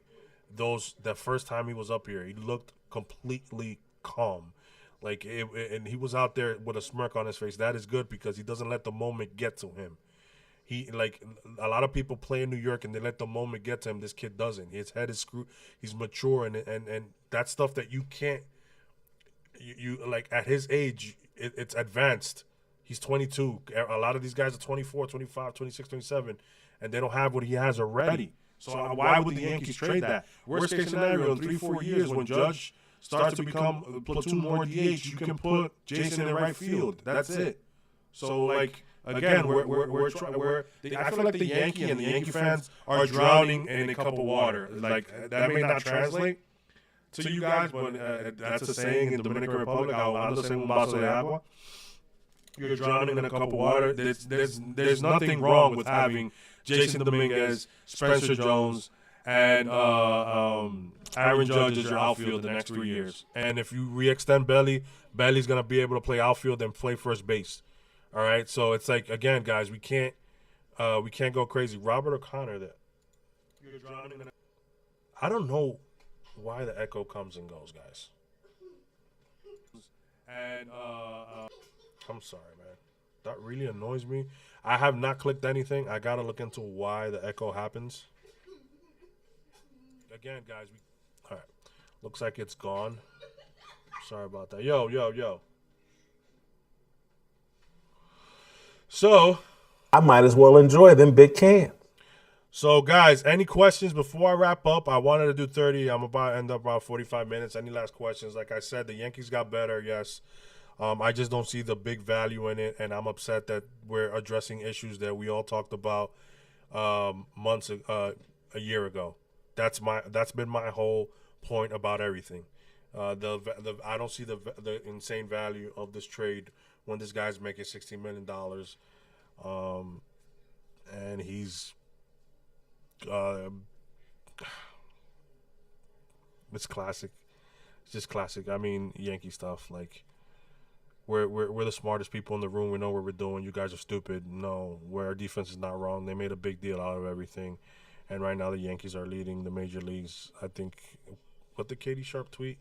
the first time he was up here? He looked completely calm. And he was out there with a smirk on his face. That is good, because he doesn't let the moment get to him. He, like a lot of people play in New York and they let the moment get to him. This kid doesn't. His head is screwed. He's mature, and that's stuff that you can't. You like at his age, it's advanced. He's 22. A lot of these guys are 24, 25, 26, 27, and they don't have what he has already. So why would the Yankees trade that? Worst case scenario, in 3-4 years, when Judge starts to become platoon more DH, you can put Jason in right field. That's it. So like. Again, I feel like the Yankee and the Yankee fans are drowning in a cup of water. Like that may not translate to you guys, but that's a saying in the Dominican Republic. Ahogándose en un vaso de agua. You're drowning in a cup of water. There's nothing wrong with having Jason Dominguez, Spencer Jones, and Aaron Judge as your outfield the next 3 years. And if you re-extend Belly's gonna be able to play outfield and play first base. All right, so it's like, again, guys, we can't go crazy. Robert O'Connor, I don't know why the echo comes and goes, guys. And I'm sorry, man. That really annoys me. I have not clicked anything. I gotta look into why the echo happens. Again, guys, all right. Looks like it's gone. Sorry about that. Yo. So, I might as well enjoy them big cans. So, guys, any questions before I wrap up? I wanted to do 30. I'm about to end up about 45 minutes. Any last questions? Like I said, the Yankees got better, yes. I just don't see the big value in it, and I'm upset that we're addressing issues that we all talked about a year ago. That's been my whole point about everything. I don't see the insane value of this trade when this guy's making $16 million, and he's it's classic. It's just classic. I mean, Yankee stuff. Like we're the smartest people in the room. We know what we're doing. You guys are stupid. No, where our defense is not wrong. They made a big deal out of everything, and right now the Yankees are leading the major leagues. I think. What did Katie Sharp tweet?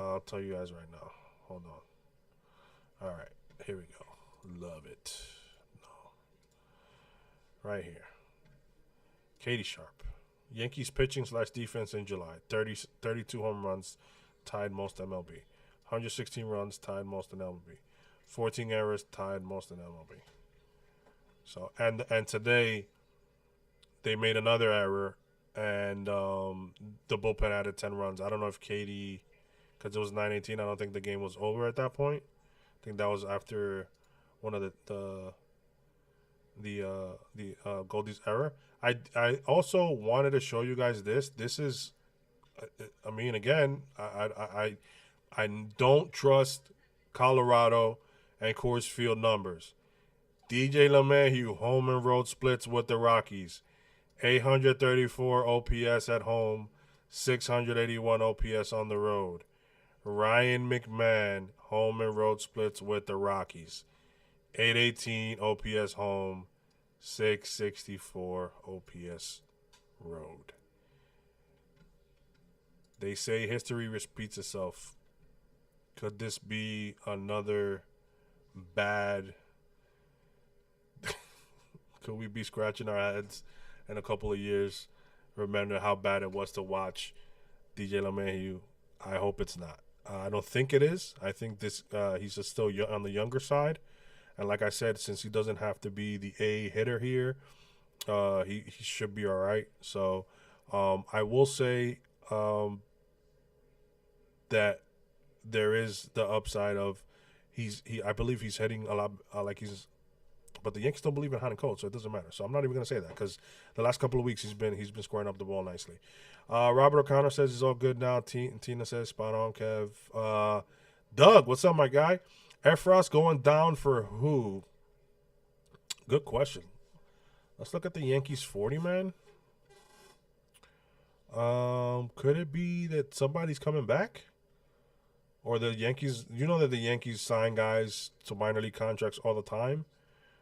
I'll tell you guys right now. Hold on. All right, here we go. Love it. No. Right here. Katie Sharp. Yankees pitching / defense in July. 32 home runs, tied most MLB. 116 runs, tied most in MLB. 14 errors, tied most in MLB. So and today they made another error, and the bullpen added 10 runs. I don't know if Katie, because it was 9:18. I don't think the game was over at that point. I think that was after one of the Goldie's error. I also wanted to show you guys this. This is, I mean, again, I don't trust Colorado and Coors Field numbers. DJ LeMahieu, home and road splits with the Rockies. 834 OPS at home, 681 OPS on the road. Ryan McMahon, home and road splits with the Rockies. 818 OPS home, 664 OPS road. They say history repeats itself. Could this be another bad? Could we be scratching our heads in a couple of years? Remember how bad it was to watch DJ LeMahieu. I hope it's not. I don't think it is. I think this he's just still on the younger side. And like I said, since he doesn't have to be the A hitter here, he should be all right. So I will say that there is the upside of I believe he's hitting a lot like he's. But the Yankees don't believe in hot and cold, so it doesn't matter. So I'm not even going to say that because the last couple of weeks he's been squaring up the ball nicely. Robert O'Connor says he's all good now. Tina says spot on, Kev. Doug, what's up, my guy? Efros going down for who? Good question. Let's look at the Yankees 40 man. Could it be that somebody's coming back? Or the Yankees, you know that the Yankees sign guys to minor league contracts all the time.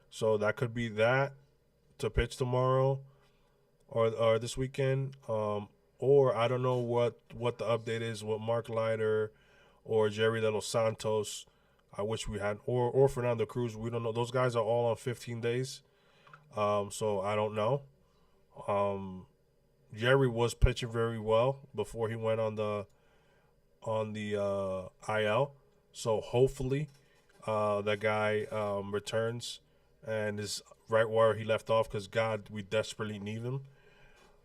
So that could be that to pitch tomorrow or this weekend. Or I don't know what the update is with Mark Leiter or Jerry De Los Santos. I wish we had or Fernando Cruz. We don't know. Those guys are all on 15 days. So I don't know. Jerry was pitching very well before he went on the IL. So hopefully that guy returns and is right where he left off because, God, we desperately need him.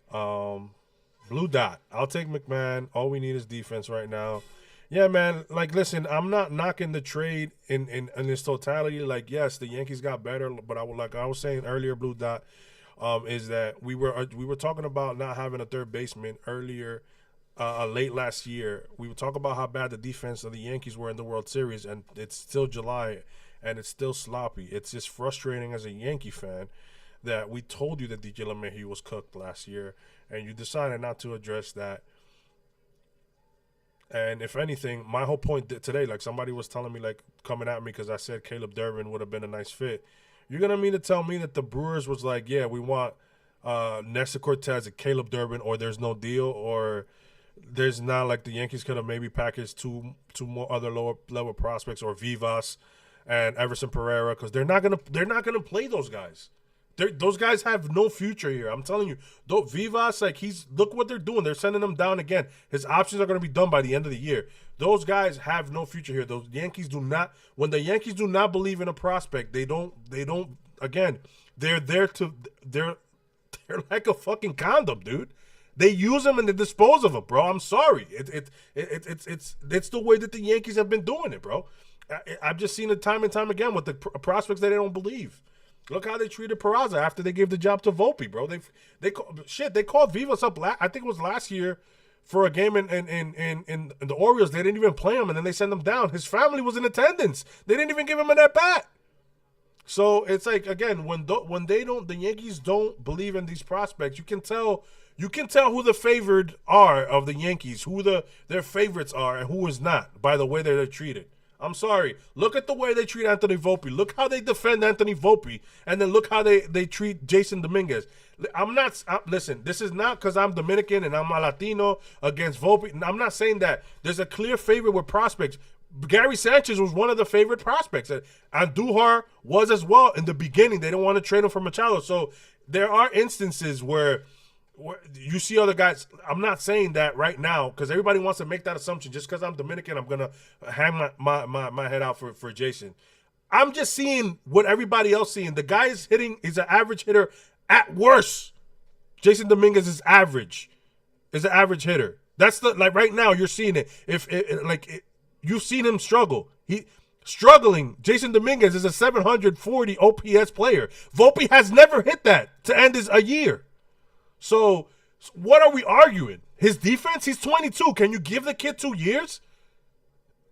Blue dot. I'll take McMahon. All we need is defense right now. Yeah, man. Like, listen, I'm not knocking the trade in its totality. Like, yes, the Yankees got better, but I was saying earlier, Blue dot, is that we were talking about not having a third baseman earlier, late last year. We were talking about how bad the defense of the Yankees were in the World Series, and it's still July. And it's still sloppy. It's just frustrating as a Yankee fan that we told you that DJ LeMahieu was cooked last year, and you decided not to address that. And if anything, my whole point today, like somebody was telling me, like coming at me because I said Caleb Durbin would have been a nice fit. You're going to mean to tell me that the Brewers was like, yeah, we want Nestor Cortez and Caleb Durbin, or there's no deal, or there's not, like the Yankees could have maybe packaged two more other lower level prospects, or Vivas and Everson Pereira, because they're not gonna play those guys. Those guys have no future here. I'm telling you. Vivas, like look what they're doing. They're sending him down again. His options are gonna be done by the end of the year. Those guys have no future here. Those Yankees do not. When the Yankees do not believe in a prospect, they don't. Again, they're like a fucking condom, dude. They use them and they dispose of them, bro. I'm sorry. It's the way that the Yankees have been doing it, bro. I've just seen it time and time again with the prospects that they don't believe. Look how they treated Peraza after they gave the job to Volpe, bro. They called Vivas up. I think it was last year for a game in the Orioles. They didn't even play him, and then they sent him down. His family was in attendance. They didn't even give him an at bat. So it's like, again, when the Yankees don't believe in these prospects, you can tell who the favored are of the Yankees, who their favorites are, and who is not by the way that they're treated. I'm sorry. Look at the way they treat Anthony Volpe. Look how they defend Anthony Volpe, and then look how they treat Jason Dominguez. Listen, this is not because I'm Dominican and I'm a Latino against Volpe. I'm not saying that. There's a clear favorite with prospects. Gary Sanchez was one of the favorite prospects. Andujar was as well in the beginning. They don't want to trade him for Machado. So there are instances where you see other guys. I'm not saying that right now because everybody wants to make that assumption. Just because I'm Dominican, I'm going to hang my head out for Jason. I'm just seeing what everybody else seeing. The guy is hitting. He's an average hitter at worst. Jason Dominguez is average. Is an average hitter. That's right now you're seeing it. You've seen him struggle. Struggling. Jason Dominguez is a 740 OPS player. Volpe has never hit that to end a year. So what are we arguing? His defense? He's 22. Can you give the kid 2 years?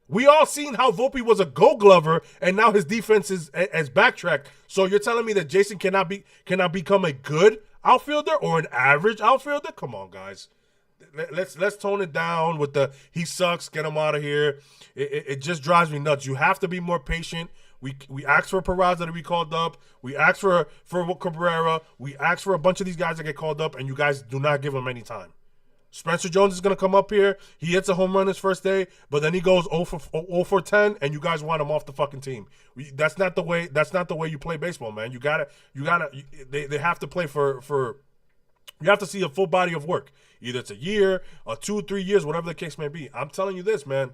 We all seen how Volpe was a Gold Glover, and now his defense is backtracked. So you're telling me that Jason cannot become a good outfielder or an average outfielder? Come on, guys. let's tone it down with the he sucks, get him out of here. It just drives me nuts. You have to be more patient. We asked for Peraza to be called up. We asked for Cabrera. We asked for a bunch of these guys that get called up, and you guys do not give them any time. Spencer Jones is going to come up here. He hits a home run his first day, but then he goes 0 for 10, and you guys want him off the fucking team. That's not the way you play baseball, man. They have to play for you have to see a full body of work. Either it's a year or 2 or 3 years, whatever the case may be. I'm telling you this, man.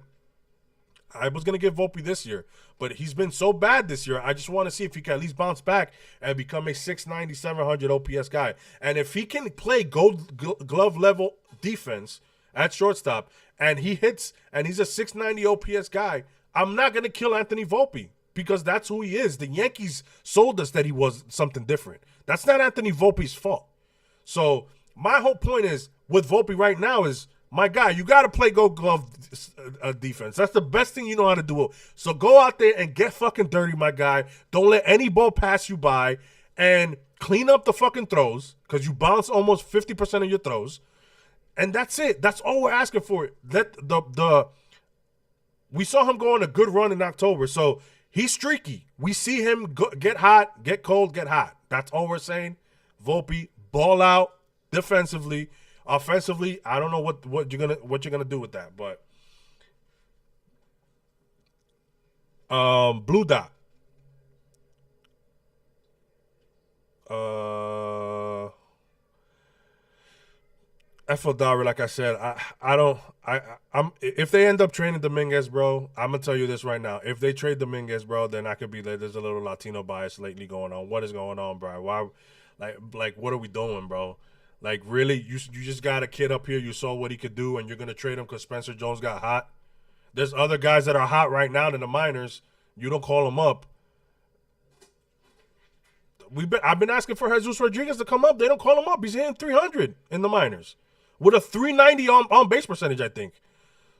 I was going to give Volpe this year, but he's been so bad this year. I just want to see if he can at least bounce back and become a 690, 700 OPS guy. And if he can play gold glove level defense at shortstop and he hits and he's a 690 OPS guy, I'm not going to kill Anthony Volpe because that's who he is. The Yankees sold us that he was something different. That's not Anthony Volpe's fault. So my whole point is with Volpe right now is, my guy, you got to play gold glove defense. That's the best thing you know how to do. So go out there and get fucking dirty, my guy. Don't let any ball pass you by and clean up the fucking throws because you bounce almost 50% of your throws. And that's it. That's all we're asking for. We saw him go on a good run in October, so he's streaky. We see him get hot, get cold, get hot. That's all we're saying. Volpe, ball out defensively. Offensively, I don't know what you're gonna do with that, but Blue Dot. FL Dollar, like I said, I'm if they end up trading Dominguez, bro, I'm gonna tell you this right now. If they trade Dominguez, bro, then I could be like, there's a little Latino bias lately going on. What is going on, bro? Why, like what are we doing, bro? Like, really? You just got a kid up here. You saw what he could do, and you're going to trade him because Spencer Jones got hot? There's other guys that are hot right now in the minors. You don't call them up. I've been asking for Jesus Rodriguez to come up. They don't call him up. He's hitting 300 in the minors with a 390 on base percentage, I think.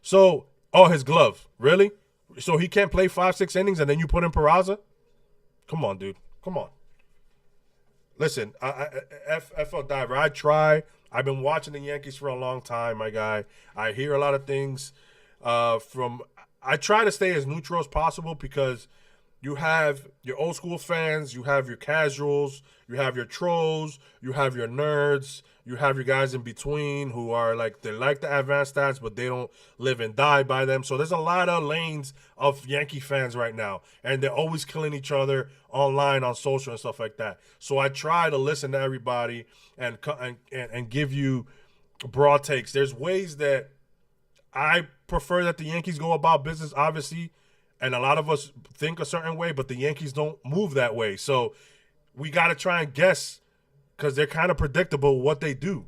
So, his glove. Really? So he can't play 5-6 innings, and then you put in Peraza? Come on, dude. Come on. Listen, FL Diver, I try. I've been watching the Yankees for a long time, my guy. I hear a lot of things I try to stay as neutral as possible because you have your old school fans, you have your casuals, you have your trolls, you have your nerds, you have your guys in between who are like, they like the advanced stats, but they don't live and die by them. So there's a lot of lanes of Yankee fans right now, and they're always killing each other online, on social and stuff like that. So I try to listen to everybody and give you broad takes. There's ways that I prefer that the Yankees go about business, obviously, and a lot of us think a certain way, but the Yankees don't move that way. So we got to try and guess because they're kind of predictable what they do.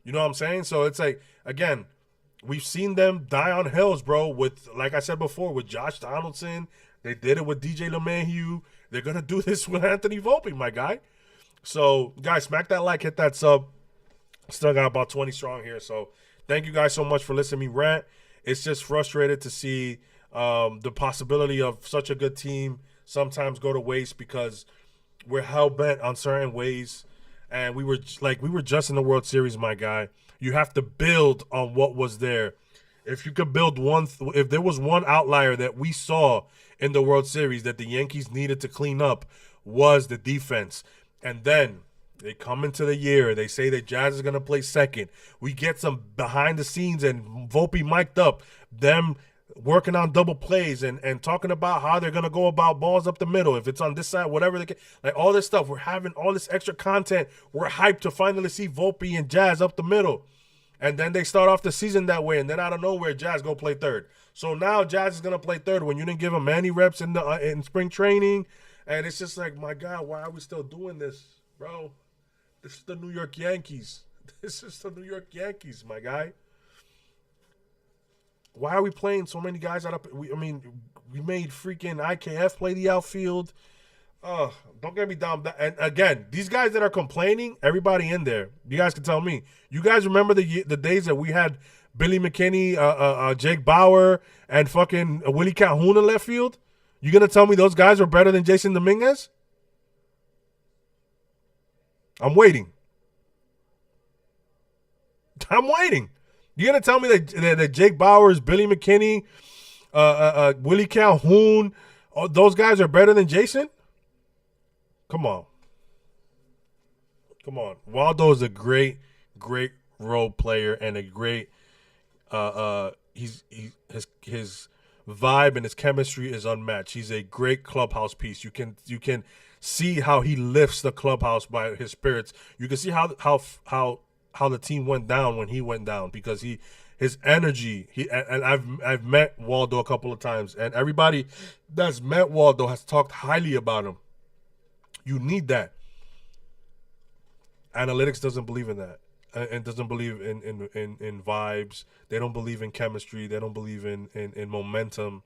You know what I'm saying? So it's like, again, we've seen them die on hills, bro, with, like I said before, with Josh Donaldson. They did it with DJ LeMahieu. They're going to do this with Anthony Volpe, my guy. So, guys, smack that like, hit that sub. Still got about 20 strong here. So thank you guys so much for listening to me rant. It's just frustrated to see the possibility of such a good team sometimes go to waste because we're hell-bent on certain ways. And we were just in the World Series, my guy. You have to build on what was there. If you could build if there was one outlier that we saw in the World Series that the Yankees needed to clean up, was the defense. And then they come into the year. They say that Jazz is going to play second. We get some behind the scenes and Volpe mic'd up, them working on double plays and talking about how they're going to go about balls up the middle. If it's on this side, whatever they can. Like all this stuff. We're having all this extra content. We're hyped to finally see Volpe and Jazz up the middle. And then they start off the season that way. And then out of nowhere, Jazz go play third. So now Jazz is going to play third when you didn't give him any reps in spring training. And it's just like, my God, why are we still doing this, bro? This is the New York Yankees. This is the New York Yankees, my guy. Why are we playing so many guys out? We made freaking IKF play the outfield. Don't get me down. And again, these guys that are complaining, everybody in there, you guys can tell me. You guys remember the days that we had Billy McKinney, Jake Bauer, and fucking Willie Calhoun in left field? You gonna tell me those guys are better than Jason Dominguez? I'm waiting. You gonna tell me that Jake Bauers, Billy McKinney, Willie Calhoun, those guys are better than Jason? Come on. Waldo is a great role player and a great his vibe and his chemistry is unmatched. He's a great clubhouse piece. You can see how he lifts the clubhouse by his spirits. You can see how the team went down when he went down because his energy. And I've met Waldo a couple of times, and everybody that's met Waldo has talked highly about him. You need that. Analytics doesn't believe in that, and doesn't believe in vibes. They don't believe in chemistry. They don't believe in momentum.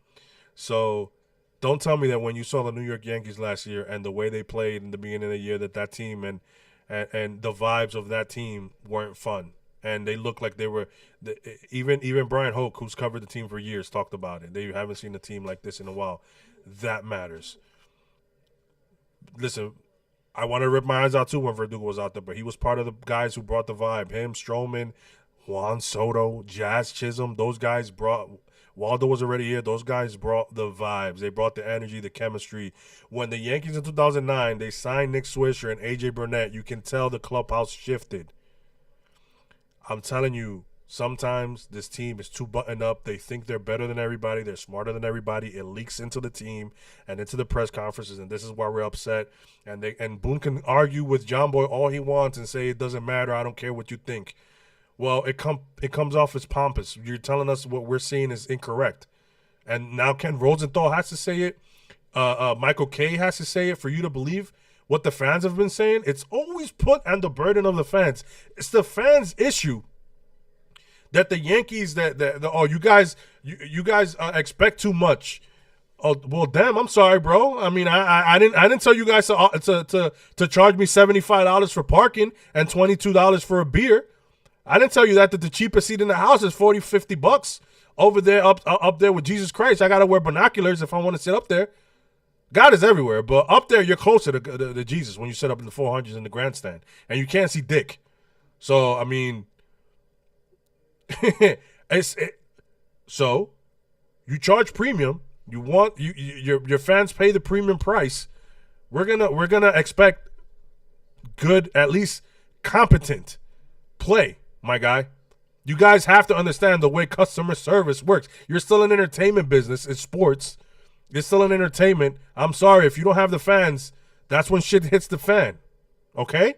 So don't tell me that when you saw the New York Yankees last year and the way they played in the beginning of the year that team and the vibes of that team weren't fun. And they looked like they were even Brian Hoke, who's covered the team for years, talked about it. They haven't seen a team like this in a while. That matters. Listen, I want to rip my eyes out too when Verdugo was out there, but he was part of the guys who brought the vibe. Him, Stroman, Juan Soto, Jazz Chisholm, those guys brought. Waldo was already here. Those guys brought the vibes. They brought the energy, the chemistry. When the Yankees in 2009, they signed Nick Swisher and A.J. Burnett, you can tell the clubhouse shifted. I'm telling you, sometimes this team is too buttoned up. They think they're better than everybody. They're smarter than everybody. It leaks into the team and into the press conferences, and this is why we're upset. And Boone can argue with John Boy all he wants and say it doesn't matter. I don't care what you think. Well, it comes off as pompous. You're telling us what we're seeing is incorrect. And now Ken Rosenthal has to say it. Michael Kay has to say it for you to believe what the fans have been saying. It's always put on the burden of the fans. It's the fans' issue that the Yankees you guys expect too much. Oh well, damn! I'm sorry, bro. I mean, I didn't tell you guys to charge me $75 for parking and $22 for a beer. I didn't tell you that the cheapest seat in the house is $40-$50 over there up there with Jesus Christ. I gotta wear binoculars if I want to sit up there. God is everywhere, but up there you're closer to Jesus when you sit up in the 400s in the grandstand, and you can't see Dick. So I mean, so you charge premium. You want your fans pay the premium price. We're gonna expect good, at least competent play, my guy. You guys have to understand the way customer service works. You're still an entertainment business. It's sports. It's still an entertainment. I'm sorry, if you don't have the fans, that's when shit hits the fan. Okay?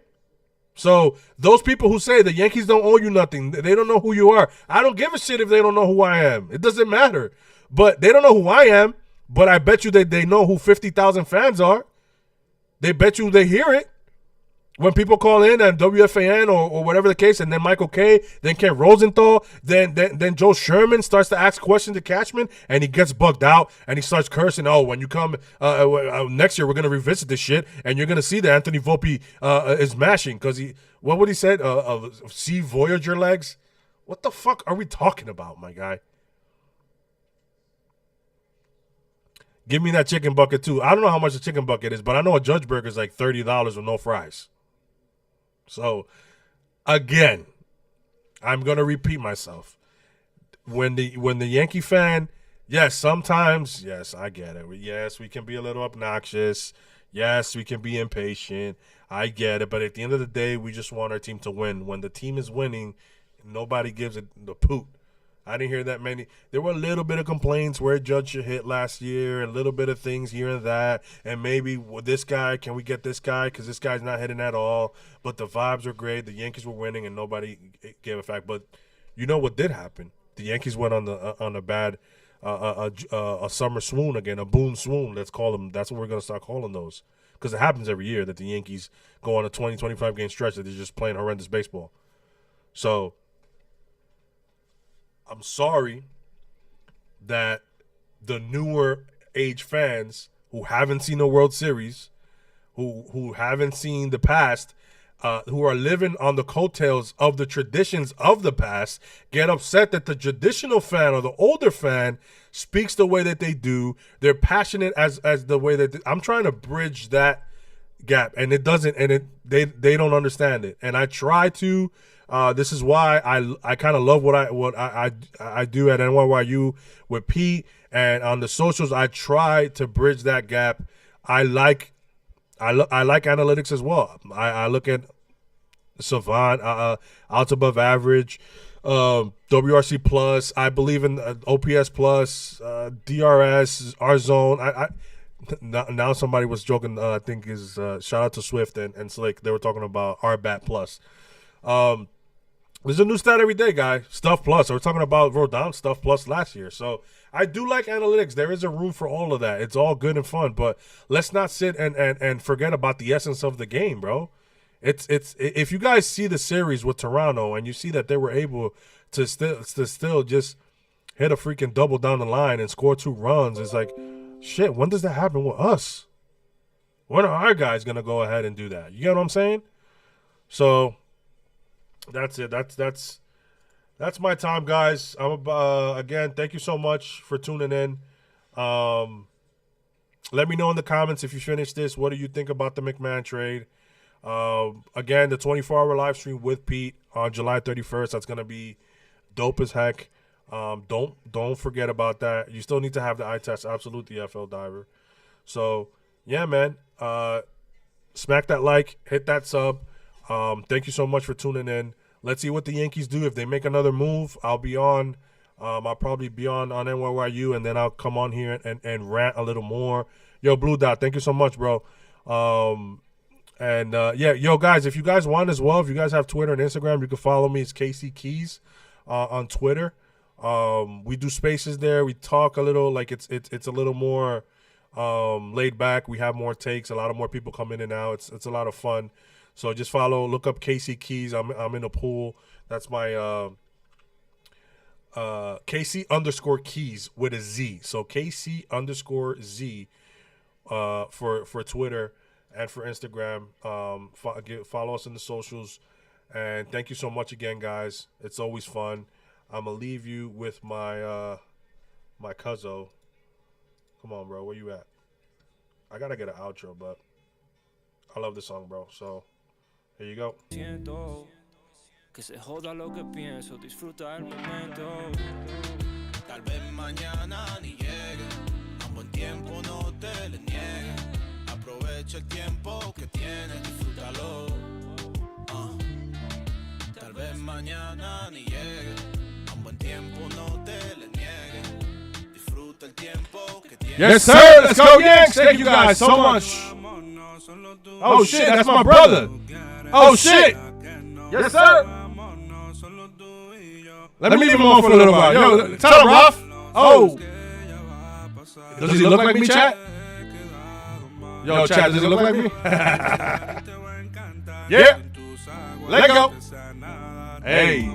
So those people who say the Yankees don't owe you nothing, they don't know who you are. I don't give a shit if they don't know who I am. It doesn't matter. But they don't know who I am, but I bet you that they know who 50,000 fans are. They bet you they hear it. When people call in and WFAN or whatever the case, and then Michael Kay, then Ken Rosenthal, then Joe Sherman starts to ask questions to Cashman, and he gets bugged out, and he starts cursing. Oh, when you come next year, we're gonna revisit this shit, and you're gonna see that Anthony Volpe is mashing because what would he said? See Voyager legs. What the fuck are we talking about, my guy? Give me that chicken bucket too. I don't know how much a chicken bucket is, but I know a Judge Burger is like $30 with no fries. So, again, I'm gonna repeat myself. When the Yankee fan, yes, sometimes, yes, I get it. Yes, we can be a little obnoxious. Yes, we can be impatient. I get it. But at the end of the day, we just want our team to win. When the team is winning, nobody gives it the poot. I didn't hear that many. There were a little bit of complaints where Judge should hit last year, and a little bit of things here and that, and maybe with this guy, can we get this guy because this guy's not hitting at all. But the vibes were great. The Yankees were winning, and nobody gave a fact. But you know what did happen? The Yankees went on a bad a summer swoon again, a Boone swoon. Let's call them. That's what we're gonna start calling those because it happens every year that the Yankees go on a 20-25 game stretch that they're just playing horrendous baseball. So I'm sorry that the newer age fans who haven't seen the World Series, who haven't seen the past, who are living on the coattails of the traditions of the past, get upset that the traditional fan or the older fan speaks the way that they do. They're passionate as the way that I'm trying to bridge that gap, and it doesn't, and they don't understand it. And I try to. This is why I kind of love what I do at NYU with Pete, and on the socials I try to bridge that gap. I like analytics as well. I look at Savant, out above average, WRC plus. I believe in OPS plus, DRS, R zone. Now somebody was joking. I think is shout out to Swift and Slick. They were talking about RBAT plus. There's a new stat every day, guy. Stuff plus. We're talking about wrote down Stuff plus last year. So I do like analytics. There is a room for all of that. It's all good and fun, but let's not sit and forget about the essence of the game, bro. It's if you guys see the series with Toronto and you see that they were able to still just hit a freaking double down the line and score 2 runs, it's like, shit, when does that happen with us? When are our guys gonna go ahead and do that? You get what I'm saying? So that's it. That's my time, guys. Again, thank you so much for tuning in. Let me know in the comments if you finished this. What do you think about the McMahon trade? Again, the 24-hour live stream with Pete on July 31st. That's gonna be dope as heck. Don't forget about that. You still need to have the eye test. Absolutely, FL Diver. So yeah, man. Smack that like, hit that sub. Thank you so much for tuning in. Let's see what the Yankees do. If they make another move, I'll be on. I'll probably be on NYU, and then I'll come on here and rant a little more. Yo, Blue Dot, thank you so much, bro. Yeah, yo, guys, if you guys want as well, if you guys have Twitter and Instagram, you can follow me. It's KC Keys on Twitter. We do spaces there. We talk a little, like it's a little more laid back. We have more takes. A lot of more people come in and out. It's a lot of fun. So just look up KC Keys. I'm in a pool. That's my KC_Keys with a Z. So KC_Z for Twitter and for Instagram. Follow us in the socials. And thank you so much again, guys. It's always fun. I'm gonna leave you with my my cuzzo. Come on, bro. Where you at? I gotta get an outro, but I love this song, bro. So here you go. Siento que se joda lo que pienso, disfruta el momento. Tal vez mañana ni llegue, a un buen tiempo no te le niegue. Aprovecha el tiempo que tienes, disfrútalo. Tal vez mañana ni llegue, a un buen tiempo no te le niegue. Disfruta el tiempo que tienes. Yes, sir. Let's go, Yanks. Thank you guys so much. Oh, shit. That's my brother. Oh, shit. Yes, sir. Let me leave him on for a little while. Yo, tell him, Ralph. Oh. Does he look like me, chat? Yo, chat, does he look like me? Yeah. Let go. Hey.